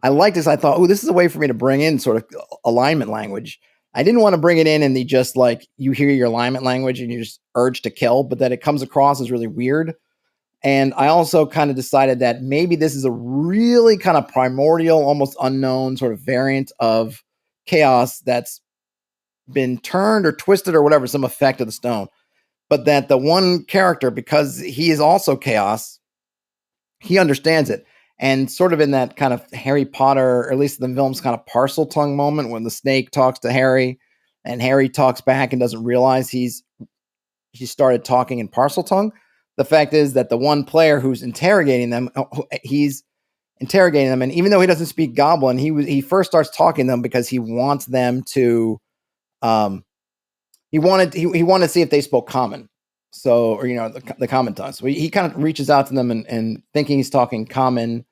I liked this. I thought, oh, this is a way for me to bring in sort of alignment language. I didn't want to bring it in and the just like you hear your alignment language and you just urge to kill, but that it comes across as really weird. And I also kind of decided that maybe this is a really kind of primordial, almost unknown sort of variant of chaos that's been turned or twisted or whatever, some effect of the stone. But that the one character, because he is also chaos, he understands it. And sort of in that kind of Harry Potter, or at least in the film's kind of parcel tongue moment when the snake talks to Harry and Harry talks back and doesn't realize he started talking in parcel tongue. The fact is that the one player who's interrogating them, he's interrogating them. And even though he doesn't speak Goblin, he first starts talking to them because he wants them to, he wanted to see if they spoke common. So, or, the common tongue. So he kind of reaches out to them and thinking he's talking common.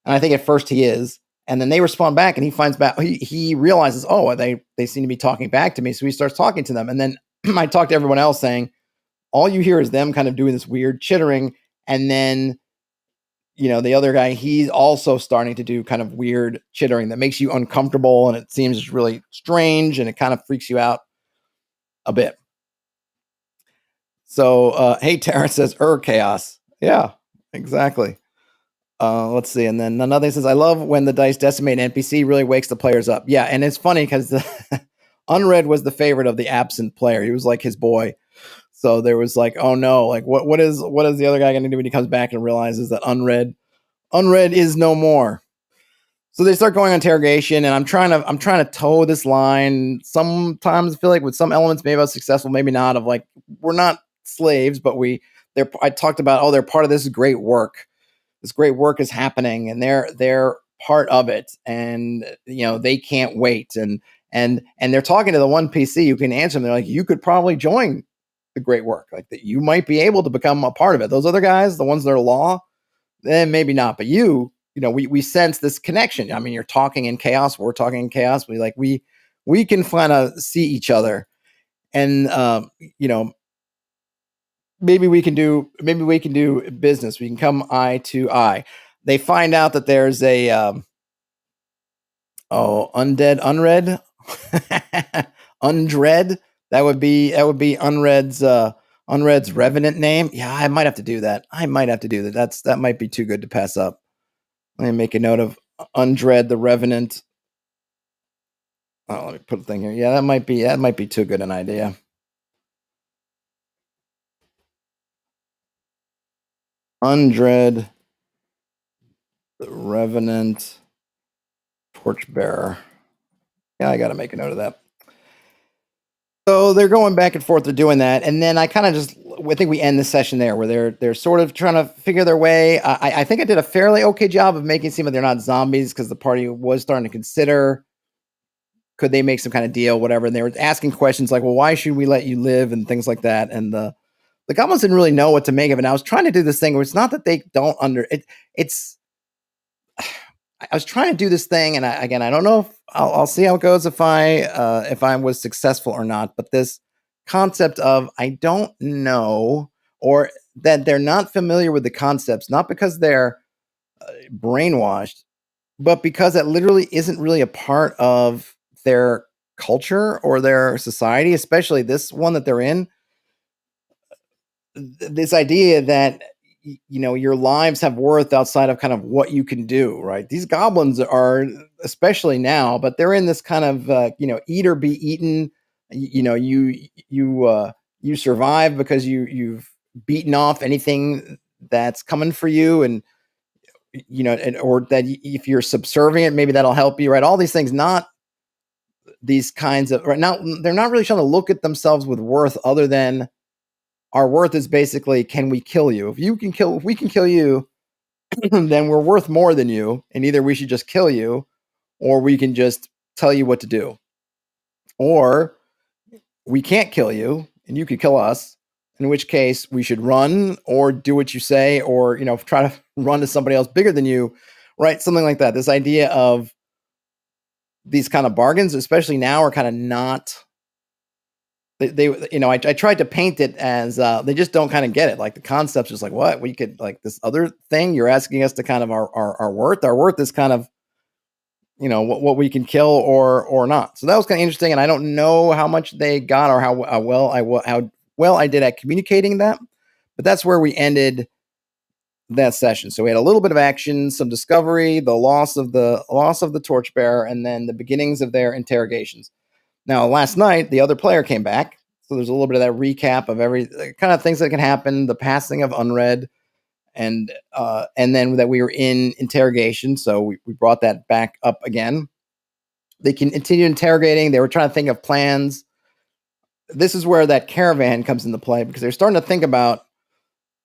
And I think at first he is. And then they respond back and he finds back, he realizes, oh, they seem to be talking back to me. So he starts talking to them. And then I talk to everyone else saying, all you hear is them kind of doing this weird chittering. And then, the other guy, he's also starting to do kind of weird chittering that makes you uncomfortable. And it seems really strange and it kind of freaks you out a bit. So, hey, Terrence says, chaos. Yeah, exactly. Let's see. And then another says, I love when the dice decimate an NPC, really wakes the players up. Yeah, and it's funny because Unred was the favorite of the absent player. He was like his boy. So there was like, oh no, like what is the other guy going to do when he comes back and realizes that Unred is no more? So they start going on interrogation, and I'm trying to toe this line. Sometimes I feel like with some elements, maybe I was successful, maybe not. Of like, we're not slaves, but I talked about, they're part of this great work. This great work is happening, and they're part of it, and they can't wait. And they're talking to the one PC who can answer them. They're like, you could probably join the great work, like that you might be able to become a part of it. Those other guys, the ones that are law, then maybe not. But we sense this connection. I mean, you're talking in chaos, we're talking in chaos. We can kind of see each other, and maybe we can do business. We can come eye to eye. They find out that there's a Unred. Unred. That would be Unred's revenant name. Yeah, I might have to do that. That might be too good to pass up. Let me make a note of Unred the Revenant. Oh, let me put a thing here. Yeah, that might be too good an idea. Unred the Revenant Torchbearer. Yeah, I got to make a note of that. So they're going back and forth. They're doing that, and then I think we end the session there, where they're sort of trying to figure their way. I think I did a fairly okay job of making it seem like they're not zombies, because the party was starting to consider, could they make some kind of deal, whatever. And they were asking questions like, well, why should we let you live, and things like that. And the goblins didn't really know what to make of it. And I was trying to do this thing where it's not that they don't it's. I was trying to do this thing, and I don't know if I'll see how it goes if I was successful or not. But this concept of, I don't know, or that they're not familiar with the concepts, not because they're brainwashed, but because that literally isn't really a part of their culture or their society, especially this one that they're in. This idea that your lives have worth outside of kind of what you can do, right? These goblins are, especially now, but they're in this kind of eat or be eaten. You survive because you've beaten off anything that's coming for you, and or that if you're subservient, maybe that'll help you, right? All these things, not these kinds of, right now, they're not really trying to look at themselves with worth other than our worth is basically, can we kill you? If we can kill you, then we're worth more than you. And either we should just kill you or we can just tell you what to do. Or we can't kill you and you could kill us, in which case we should run or do what you say, or, try to run to somebody else bigger than you, right? Something like that. This idea of these kind of bargains, especially now, are kind of not, I tried to paint it as they just don't kind of get it. Like the concept's just like, what? We could, like, this other thing you're asking us to kind of our worth. Our worth is kind of, what we can kill or not. So that was kind of interesting. And I don't know how much they got or how well I did at communicating that, but that's where we ended that session. So we had a little bit of action, some discovery, the loss of the torchbearer, and then the beginnings of their interrogations. Now, last night, the other player came back. So there's a little bit of that recap of every kind of things that can happen, the passing of Unred, and then that we were in interrogation. So we brought that back up again. They can continue interrogating. They were trying to think of plans. This is where that caravan comes into play, because they're starting to think about,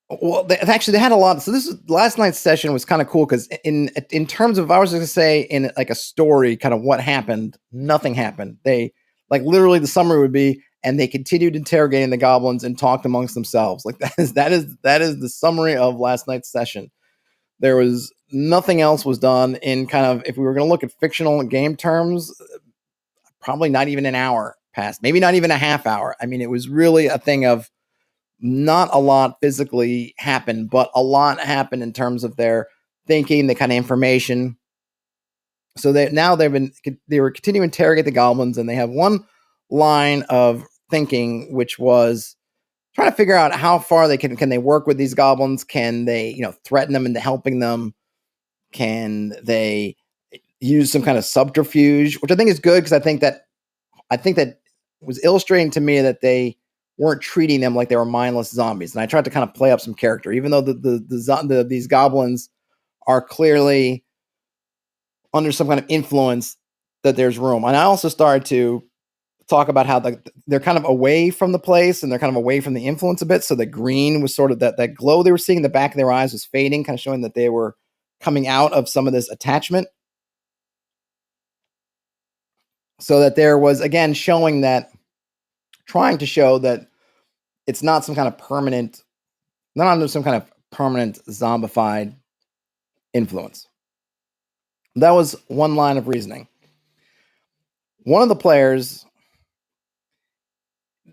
well, they had a lot. So last night's session was kind of cool, because in terms of, I was going to say, in like a story, kind of what happened, nothing happened. They, like, literally the summary would be, and they continued interrogating the goblins and talked amongst themselves. Like, that is the summary of last night's session. There was nothing else was done in kind of, if we were going to look at fictional game terms, probably not even an hour passed, maybe not even a half hour. I mean, it was really a thing of not a lot physically happened, but a lot happened in terms of their thinking, the kind of information. So they were continuing to interrogate the goblins, and they have one line of thinking, which was trying to figure out how far they can they work with these goblins. Can they, threaten them into helping them? Can they use some kind of subterfuge, which I think is good, because I think that was illustrating to me that they weren't treating them like they were mindless zombies. And I tried to kind of play up some character, even though these goblins are clearly under some kind of influence, that there's room. And I also started to talk about how they're kind of away from the place, and they're kind of away from the influence a bit. So the green was sort of that glow they were seeing in the back of their eyes was fading, kind of showing that they were coming out of some of this attachment. So that there was, again, trying to show that it's not some kind of permanent, not under some kind of permanent zombified influence. That was one line of reasoning. One of the players,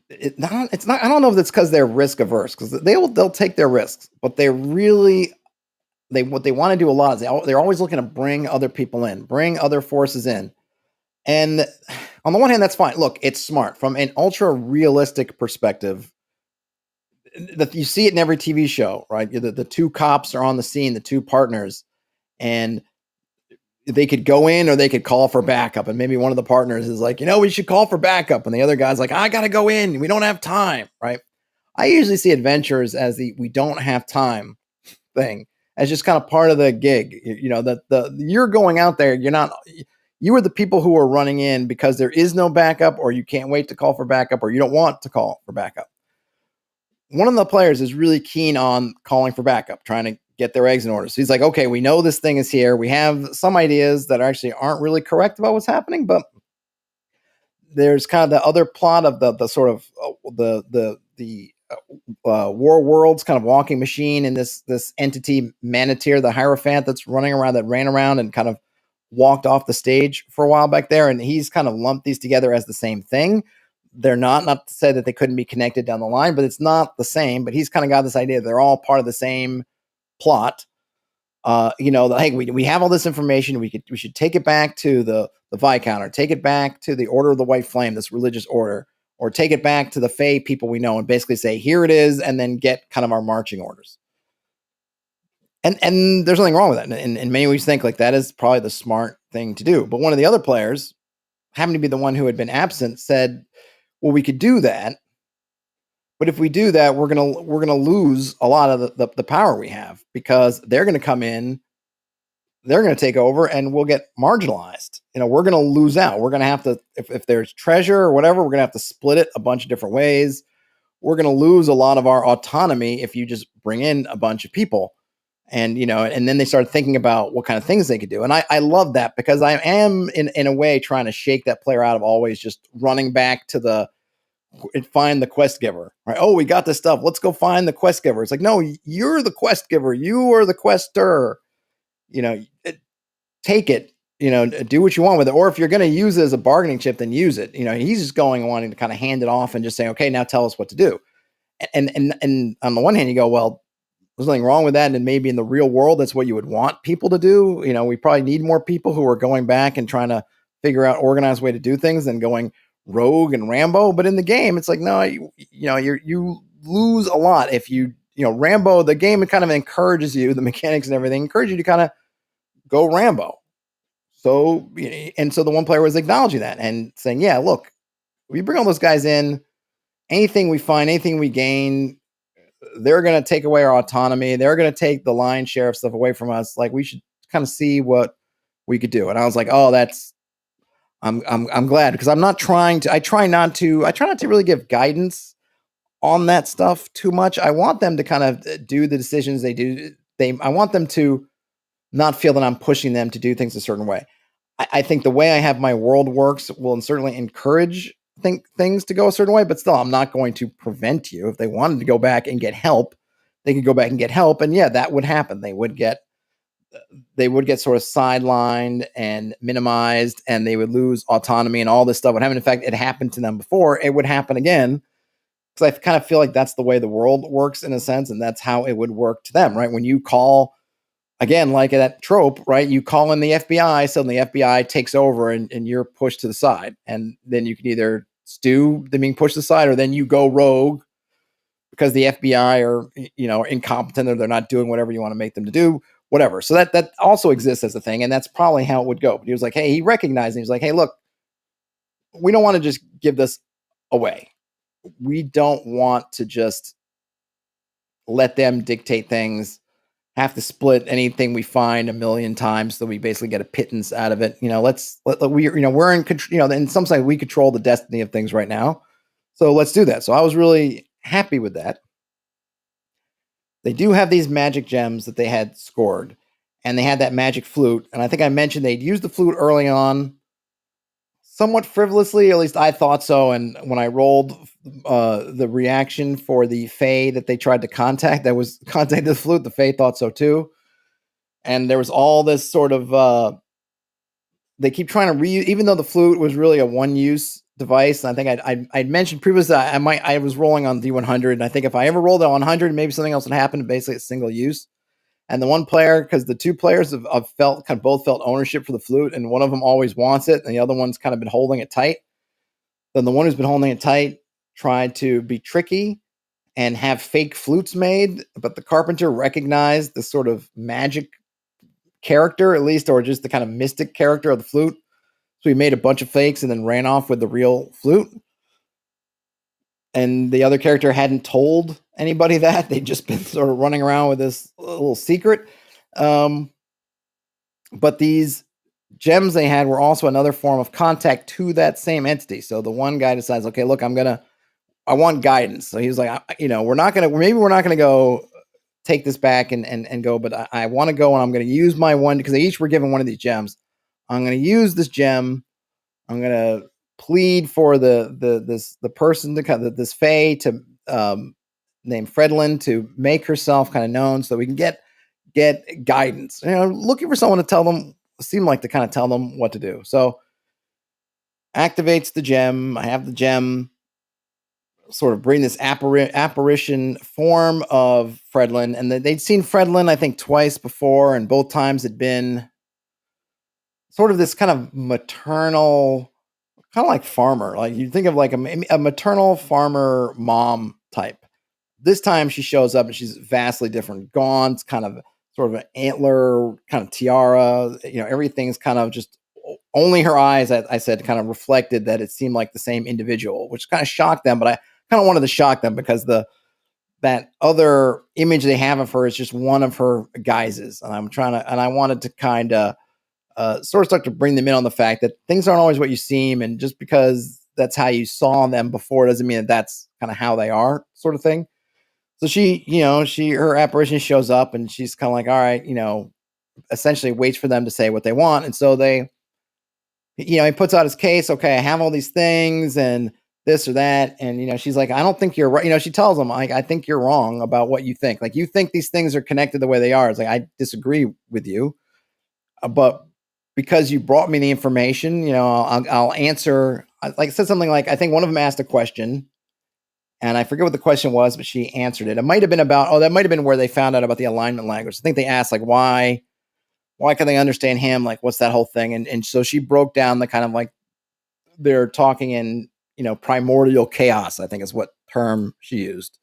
it's not. I don't know if it's because they're risk averse, because they'll take their risks, but what they want to do a lot is they're always looking to bring other people in, bring other forces in. And on the one hand, that's fine. Look, it's smart from an ultra realistic perspective. That you see it in every TV show, right? The two cops are on the scene, the two partners, and they could go in or they could call for backup. And maybe one of the partners is like, we should call for backup. And the other guy's like, I got to go in. We don't have time, right? I usually see adventures as the we don't have time thing, as just kind of part of the gig. You're going out there. You are the people who are running in because there is no backup, or you can't wait to call for backup, or you don't want to call for backup. One of the players is really keen on calling for backup, trying to get their eggs in order. So he's like, okay, we know this thing is here. We have some ideas that actually aren't really correct about what's happening, but there's kind of the other plot of the sort of the war worlds kind of walking machine, and this entity Manateer, the Hierophant, that's running around, that ran around and kind of walked off the stage for a while back there. And he's kind of lumped these together as the same thing. They're not to say that they couldn't be connected down the line, but it's not the same. But he's kind of got this idea they're all part of the same plot. Hey, we have all this information. We should take it back to the Viscount, take it back to the Order of the White Flame, this religious order, or take it back to the Fae people we know, and basically say, here it is, and then get kind of our marching orders. And there's nothing wrong with that. And many ways think like that is probably the smart thing to do. But one of the other players, happened to be the one who had been absent, said, well, we could do that, but if we do that, we're gonna lose a lot of the power we have, because they're gonna come in they're going to take over and we'll get marginalized. We're going to lose out. We're going to have to, if there's treasure or whatever, we're going to have to split it a bunch of different ways. We're going to lose a lot of our autonomy if you just bring in a bunch of people. And, and then they started thinking about what kind of things they could do. And I love that, because I am in a way trying to shake that player out of always just running back to find the quest giver, right? Oh, we got this stuff. Let's go find the quest giver. It's like, no, you're the quest giver. You are the quester. Take it, do what you want with it. Or if you're going to use it as a bargaining chip, then use it. He's just going and wanting to kind of hand it off and just saying, okay, now tell us what to do. And on the one hand, you go, well, there's nothing wrong with that. And maybe in the real world, that's what you would want people to do. We probably need more people who are going back and trying to figure out organized way to do things than going rogue and Rambo. But in the game, it's like, no, you lose a lot if Rambo, the game, it kind of encourages you, the mechanics and everything encourage you to kind of go Rambo. So the one player was acknowledging that and saying, yeah, look, we bring all those guys in, anything we find, anything we gain, they're going to take away our autonomy. They're going to take the lion's share of stuff away from us. Like, we should kind of see what we could do. And I was like, oh, I'm glad, because I try not to really give guidance on that stuff too much. I want them to kind of do the decisions they do. I want them to not feel that I'm pushing them to do things a certain way. I think the way I have my world works will certainly encourage things to go a certain way, but still, I'm not going to prevent you. If they wanted to go back and get help, they could go back and get help. And yeah, that would happen. They would get sort of sidelined and minimized, and they would lose autonomy, and all this stuff would happen. In fact, it happened to them before. It would happen again, because I kind of feel like that's the way the world works in a sense, and that's how it would work to them, right? When you call, again, like that trope, right? You call in the FBI, suddenly the FBI takes over and you're pushed to the side. And then you can either stew them being pushed to the side, or then you go rogue because the FBI are, incompetent, or they're not doing whatever you want to make them to do, whatever. So that also exists as a thing. And that's probably how it would go. But he was like, hey, he recognized it. He was like, hey, look, we don't want to just give this away. We don't want to just let them dictate things, have to split anything we find a million times, so we basically get a pittance out of it. We're in control. In some sense, we control the destiny of things right now. So let's do that. So I was really happy with that. They do have these magic gems that they had scored, and they had that magic flute. And I think I mentioned they'd used the flute early on, somewhat frivolously, at least I thought so. And when I rolled the reaction for the Fae that they tried to contacted the flute, the Fae thought so too. And there was all this sort of they keep trying to reuse, even though the flute was really a one-use device. And I think I'd mentioned previously I was rolling on D100, and I think if I ever rolled at 100, maybe something else would happen. Basically, it's single use. And the one player, because the two players have both felt ownership for the flute, and one of them always wants it, and the other one's kind of been holding it tight. Then the one who's been holding it tight tried to be tricky and have fake flutes made, but the carpenter recognized the sort of magic character, at least, or just the kind of mystic character of the flute. So he made a bunch of fakes and then ran off with the real flute. And the other character hadn't told anybody that. They'd just been sort of running around with this little secret. But these gems they had were also another form of contact to that same entity. So the one guy decides, okay, look, I want guidance. So he was like, we're not going to go take this back and go, but I want to go, and I'm going to use my one, because they each were given one of these gems. I'm going to use this gem. I'm going to plead for the person to kind of this Fae to named Fredlin to make herself kind of known, so we can get guidance. Looking for someone to tell them what to do. So activates the gem. I have the gem sort of bring this apparition form of Fredlin, and they'd seen Fredlin, I think, twice before, and both times had been sort of this kind of maternal, kind of like farmer. Like, you think of like a maternal farmer mom type. This time she shows up and she's vastly different. Gaunt, kind of sort of an antler, kind of tiara. Everything's kind of just, only her eyes, I said, kind of reflected that it seemed like the same individual, which kind of shocked them. But I kind of wanted to shock them, because the that other image they have of her is just one of her guises. And I wanted to kind of sort of start to bring them in on the fact that things aren't always what you seem. And just because that's how you saw them before doesn't mean that that's kind of how they are, sort of thing. So her apparition shows up and she's kind of like, all right, essentially waits for them to say what they want. And so he puts out his case. Okay, I have all these things and this or that. And, she's like, I don't think you're right. She tells him, I think you're wrong about what you think. Like, you think these things are connected the way they are. It's like, I disagree with you. But because you brought me the information, I'll answer. Like, I said something like, I think one of them asked a question and I forget what the question was, but she answered it. It might have been about, that might have been where they found out about the alignment language. I think they asked, like, why can they understand him? Like, what's that whole thing? And so she broke down the kind of like, they're talking in, primordial chaos, I think is what term she used.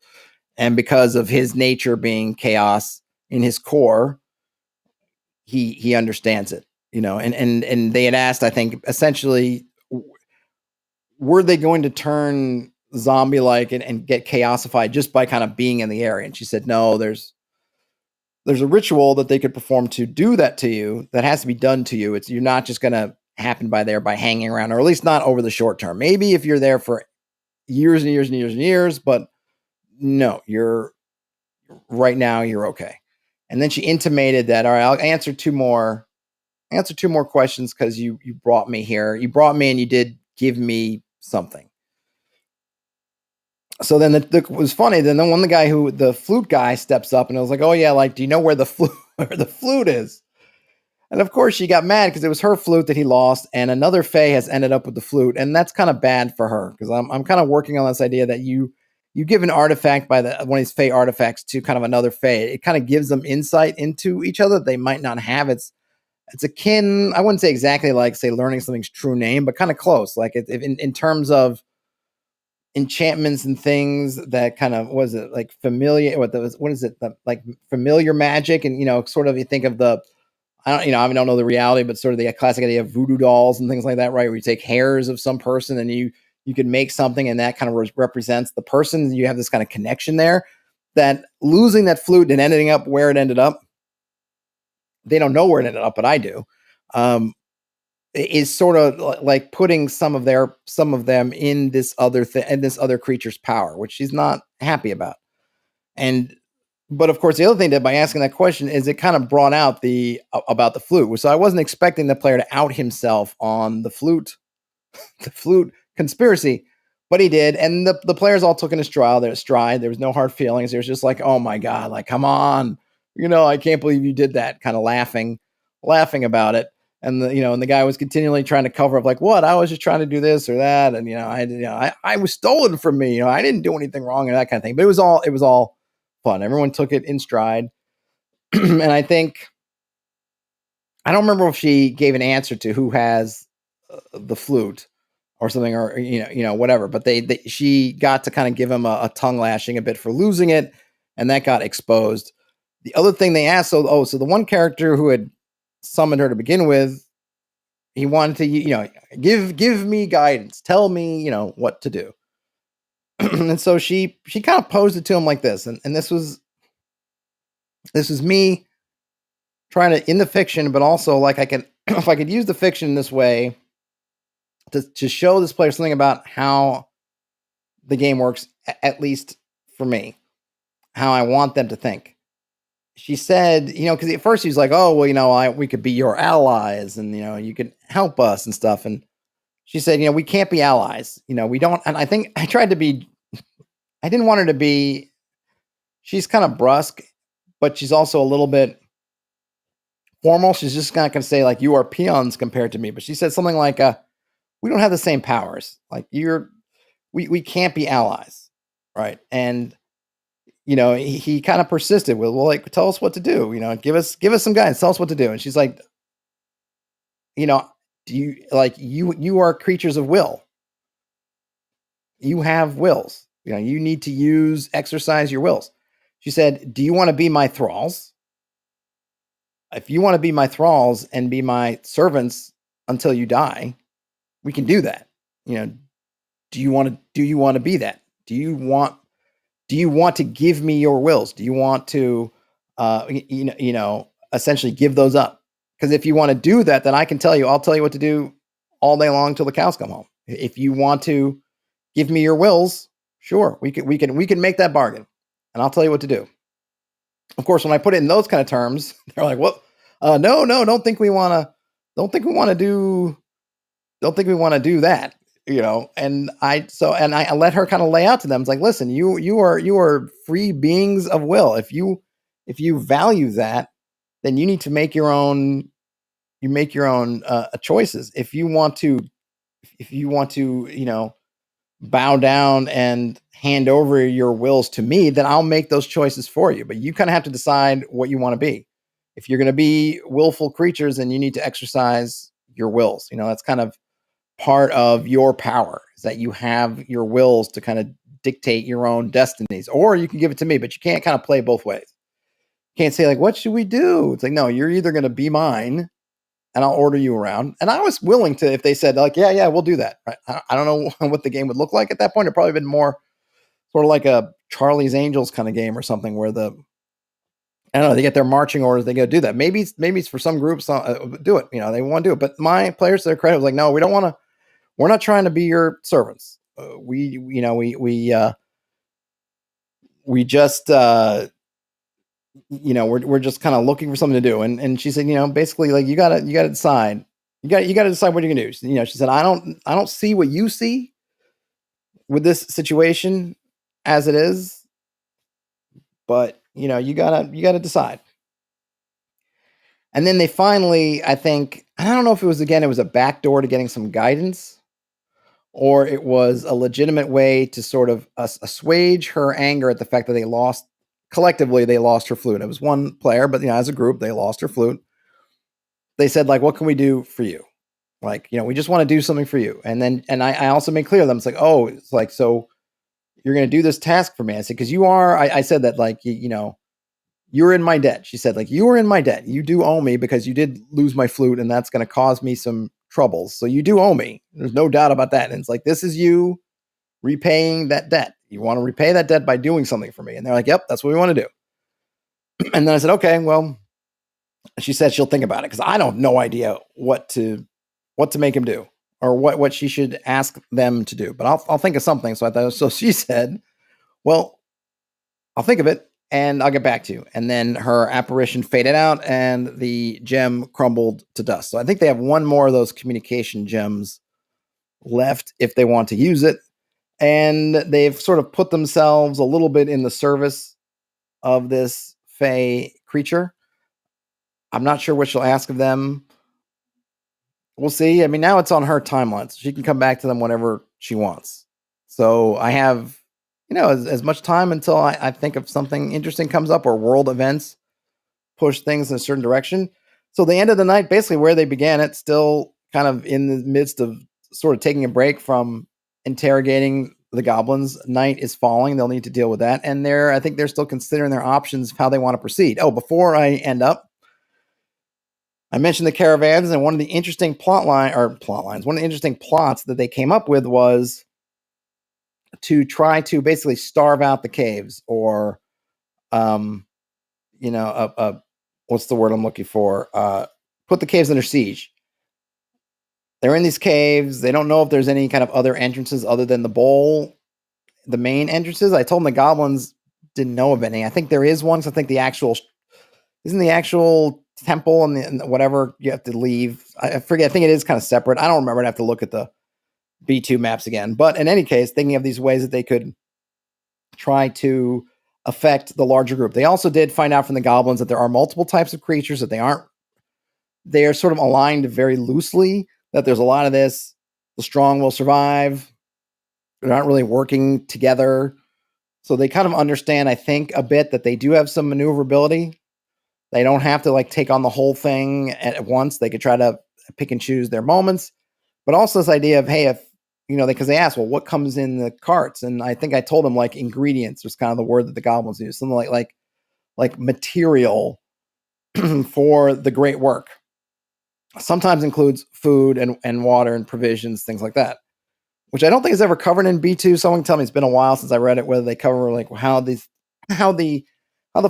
And because of his nature being chaos in his core, he understands it, and they had asked, I think, essentially, were they going to turn zombie-like and get chaosified just by kind of being in the area? And she said, no, there's a ritual that they could perform to do that to you that has to be done to you. You're not just going to happen by hanging around, or at least not over the short term. Maybe if you're there for years and years and years and years, but no, right now you're okay. And then she intimated that, all right, I'll answer two more questions because you brought me here. You brought me and you did give me something. So then it was funny. Then the guy the flute guy steps up and I was like, oh yeah, like, do you know where the flute is? And of course she got mad because it was her flute that he lost, and another Fae has ended up with the flute, and that's kind of bad for her because I'm kind of working on this idea that you give an artifact by one of these Fae artifacts to kind of another Fae. It kind of gives them insight into each other that they might not have. It's akin, I wouldn't say exactly like, say, learning something's true name, but kind of close. Like in terms of enchantments and things that kind of, was it like familiar? What is it? Like familiar magic, and sort of, you think of I don't know the reality, but sort of the classic idea of voodoo dolls and things like that, right? Where you take hairs of some person and you can make something, and that kind of represents the person. You have this kind of connection there. That losing that flute and ending up where it ended up, they don't know where it ended up, but I do. Is sort of like putting some of them in this other in this other creature's power, which she's not happy about. But of course, the other thing that by asking that question is it kind of brought out about the flute. So I wasn't expecting the player to out himself on the flute conspiracy, but he did. And the players all took in his stride. There was no hard feelings. There was just like, oh my God, like, come on, I can't believe you did that, kind of laughing about it. And the guy was continually trying to cover up, like, what? I was just trying to do this or that, and I was stolen from me. I didn't do anything wrong, and that kind of thing. But it was all fun. Everyone took it in stride, and I think, I don't remember if she gave an answer to who has the flute or something, or whatever. But she got to kind of give him a tongue lashing a bit for losing it, and that got exposed. The other thing they asked, so the one character who had summoned her to begin with, he wanted to give me guidance, tell me what to do. And so she kind of posed it to him like this, and this was me trying to, in the fiction, but also like, I can if I could use the fiction in this way to show this player something about how the game works, at least for me, how I want them to think. She said, because at first he was like, oh, well, we could be your allies, and you could help us and stuff. And she said, we can't be allies. We don't. And I think I tried to be. I didn't want her to be. She's kind of brusque, but she's also a little bit formal. She's just not going to say, like, you are peons compared to me. But she said something like, we don't have the same powers. Like, we can't be allies, right? And he kind of persisted with, well, like, tell us what to do. Give us some guidance. Tell us what to do. And she's like, do you, like, you are creatures of will. You have wills. You need to exercise your wills. She said, do you want to be my thralls? If you want to be my thralls and be my servants until you die, we can do that. Do you want to be that? Do you want do you want to give me your wills? Do you want to, essentially give those up? Because if you want to do that, then I'll tell you what to do all day long till the cows come home. If you want to give me your wills, sure, we can make that bargain, and I'll tell you what to do. Of course, when I put it in those kind of terms, they're like, "What? No, don't think we want to do that." And I let her kind of lay out to them. It's like, listen, you are free beings of will. If you value that, then you need to make your own choices. If you want to bow down and hand over your wills to me, then I'll make those choices for you. But you kind of have to decide what you want to be. If you're going to be willful creatures, then you need to exercise your wills. That's kind of part of your power, is that you have your wills to kind of dictate your own destinies. Or you can give it to me, but you can't kind of play both ways. You can't say, like, what should we do? It's like, no, you're either going to be mine and I'll order you around. And I was willing to, if they said, like, yeah, we'll do that. Right? I don't know what the game would look like at that point. It'd probably been more sort of like a Charlie's Angels kind of game or something, where I don't know, they get their marching orders, they go do that. Maybe it's for some groups, do it. They want to do it. But my players, to their credit, was like, no, we don't want to. We're not trying to be your servants. We just we're just kind of looking for something to do. And she said, basically, like, you gotta decide. You gotta decide what you're gonna do. She said, I don't see what you see with this situation as it is, but you gotta decide. And then they finally, I don't know if it was a backdoor to getting some guidance, or it was a legitimate way to sort of assuage her anger at the fact that they lost her flute. It was one player, but as a group, they lost her flute. They said, like, what can we do for you? Like, we just want to do something for you. And I also made clear to them, it's like, oh, it's like, so you're going to do this task for me. I said, because you are, I said that, like, you're in my debt. She said, like, you are in my debt. You do owe me because you did lose my flute, and that's going to cause me some troubles. So you do owe me. There's no doubt about that. And it's like, this is you repaying that debt. You want to repay that debt by doing something for me. And they're like, yep, that's what we want to do. And then I said, okay, well, she said she'll think about it, because I don't no idea what to make him do, or what she should ask them to do. But I'll think of something. So she said, well, I'll think of it and I'll get back to you. And then her apparition faded out and the gem crumbled to dust. So I think they have one more of those communication gems left if they want to use it. And they've sort of put themselves a little bit in the service of this Fey creature. I'm not sure what she'll ask of them. We'll see. I mean, now it's on her timeline, so she can come back to them whenever she wants. So I have, as much time until I think of something interesting comes up, or world events push things in a certain direction. So the end of the night, basically where they began it, still kind of in the midst of sort of taking a break from interrogating the goblins. Night is falling. They'll need to deal with that. And I think they're still considering their options of how they want to proceed. Oh, before I end up, I mentioned the caravans, and one of the interesting one of the interesting plots that they came up with was to try to basically starve out the caves, or, what's the word I'm looking for? Put the caves under siege. They're in these caves. They don't know if there's any kind of other entrances other than the main entrances. I told them the goblins didn't know of any. I think there is one. So I think the actual temple and whatever you have to leave. I forget. I think it is kind of separate. I don't remember. I'd have to look at the B2 maps again. But in any case, thinking of these ways that they could try to affect the larger group. They also did find out from the goblins that there are multiple types of creatures, that they are sort of aligned very loosely, that there's a lot of this, the strong will survive. They're not really working together. So they kind of understand, I think, a bit that they do have some maneuverability. They don't have to take on the whole thing at once. They could try to pick and choose their moments. But also this idea of, hey, if, because they asked, well, what comes in the carts? And I think I told them ingredients was kind of the word that the goblins use. Something like material for the great work. Sometimes includes food and water and provisions, things like that. which I don't think is ever covered in B2. Someone can tell me, it's been a while since I read it, whether they cover like how the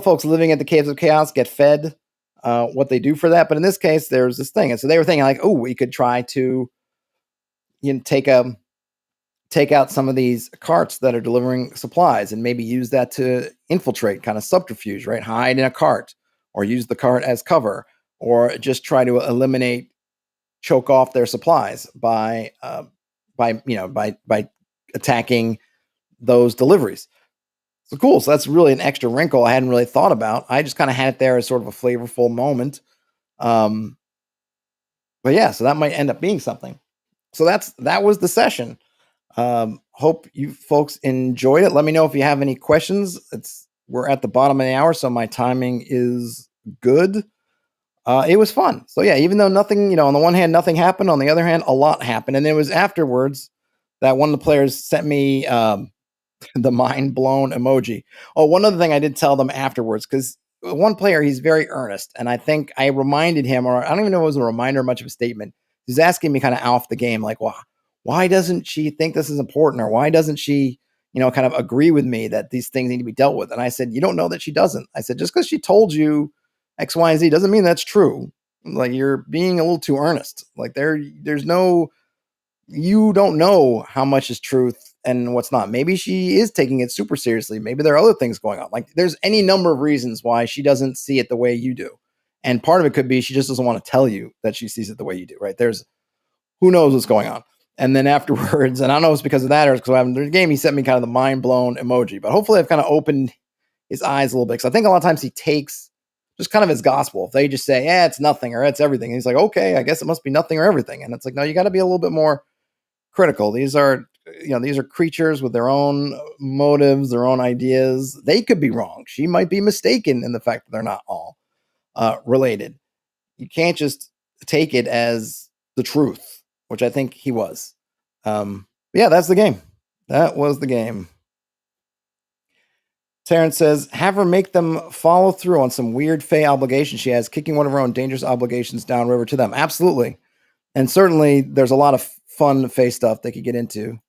folks living at the Caves of Chaos get fed, what they do for that. But in this case, there's this thing, and so they were thinking like, oh, we could try to take out some of these carts that are delivering supplies and maybe use that to infiltrate, kind of subterfuge, right? Hide in a cart, or use the cart as cover, or just try to choke off their supplies by attacking those deliveries. So cool. So that's really an extra wrinkle I hadn't really thought about. I just kind of had it there as sort of a flavorful moment. But yeah, so that might end up being something. So that was the session. Hope you folks enjoyed it. Let me know if you have any questions. We're at the bottom of the hour, so my timing is good. It was fun. So yeah, even though nothing, on the one hand, nothing happened. On the other hand, a lot happened. And it was afterwards that one of the players sent me the mind blown emoji. Oh, one other thing I did tell them afterwards, because one player, he's very earnest. And I think I reminded him, or I don't even know if it was a reminder or much of a statement. He's asking me kind of off the game, like, well, why doesn't she think this is important? Or why doesn't she, kind of agree with me that these things need to be dealt with? And I said, you don't know that she doesn't. I said, just because she told you X, Y, and Z doesn't mean that's true. Like, you're being a little too earnest. Like, you don't know how much is truth and what's not. Maybe she is taking it super seriously. Maybe there are other things going on. Like, there's any number of reasons why she doesn't see it the way you do. And part of it could be she just doesn't want to tell you that she sees it the way you do, right? Who knows what's going on. And then afterwards, and I don't know if it's because of that or because after the game, he sent me kind of the mind blown emoji. But hopefully I've kind of opened his eyes a little bit. Because I think a lot of times he takes just kind of as gospel. If they just say, yeah, it's nothing or it's everything. And he's like, okay, I guess it must be nothing or everything. And it's like, no, you got to be a little bit more critical. These are creatures with their own motives, their own ideas. They could be wrong. She might be mistaken in the fact that they're not all related. You can't just take it as the truth, which I think he was. Yeah, that's the game. That was the game. Terrence says, have her make them follow through on some weird Fey obligation she has, kicking one of her own dangerous obligations downriver to them. Absolutely. And certainly there's a lot of fun Fey stuff they could get into.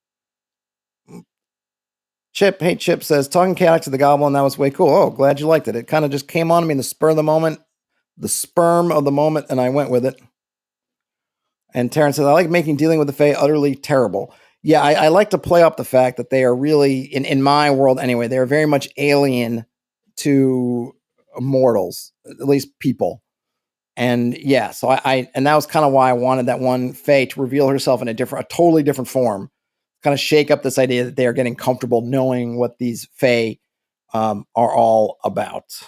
Chip says, talking chaotic to the Goblin, that was way cool. Oh, glad you liked it. It kind of just came on me in the spur of the moment, the sperm of the moment, and I went with it. And Terrence says, I like making dealing with the Fae utterly terrible. Yeah, I like to play up the fact that they are really, in my world anyway, they are very much alien to mortals, at least people. And yeah, so and that was kind of why I wanted that one Fae to reveal herself in a totally different form, kind of shake up this idea that they are getting comfortable knowing what these Fae are all about.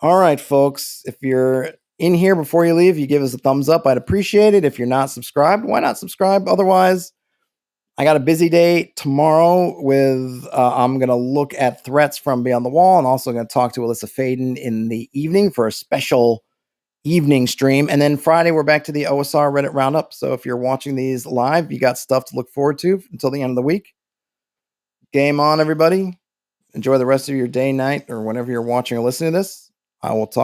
All right, folks, if you're in here before you leave, you give us a thumbs up. I'd appreciate it. If you're not subscribed, why not subscribe? Otherwise, I got a busy day tomorrow with, I'm going to look at threats from Beyond the Wall, and also going to talk to Alyssa Faden in the evening for a special evening stream. And then Friday, we're back to the OSR Reddit Roundup. So if you're watching these live, you got stuff to look forward to until the end of the week. Game on, everybody. Enjoy the rest of your day, night, or whenever you're watching or listening to this. I will talk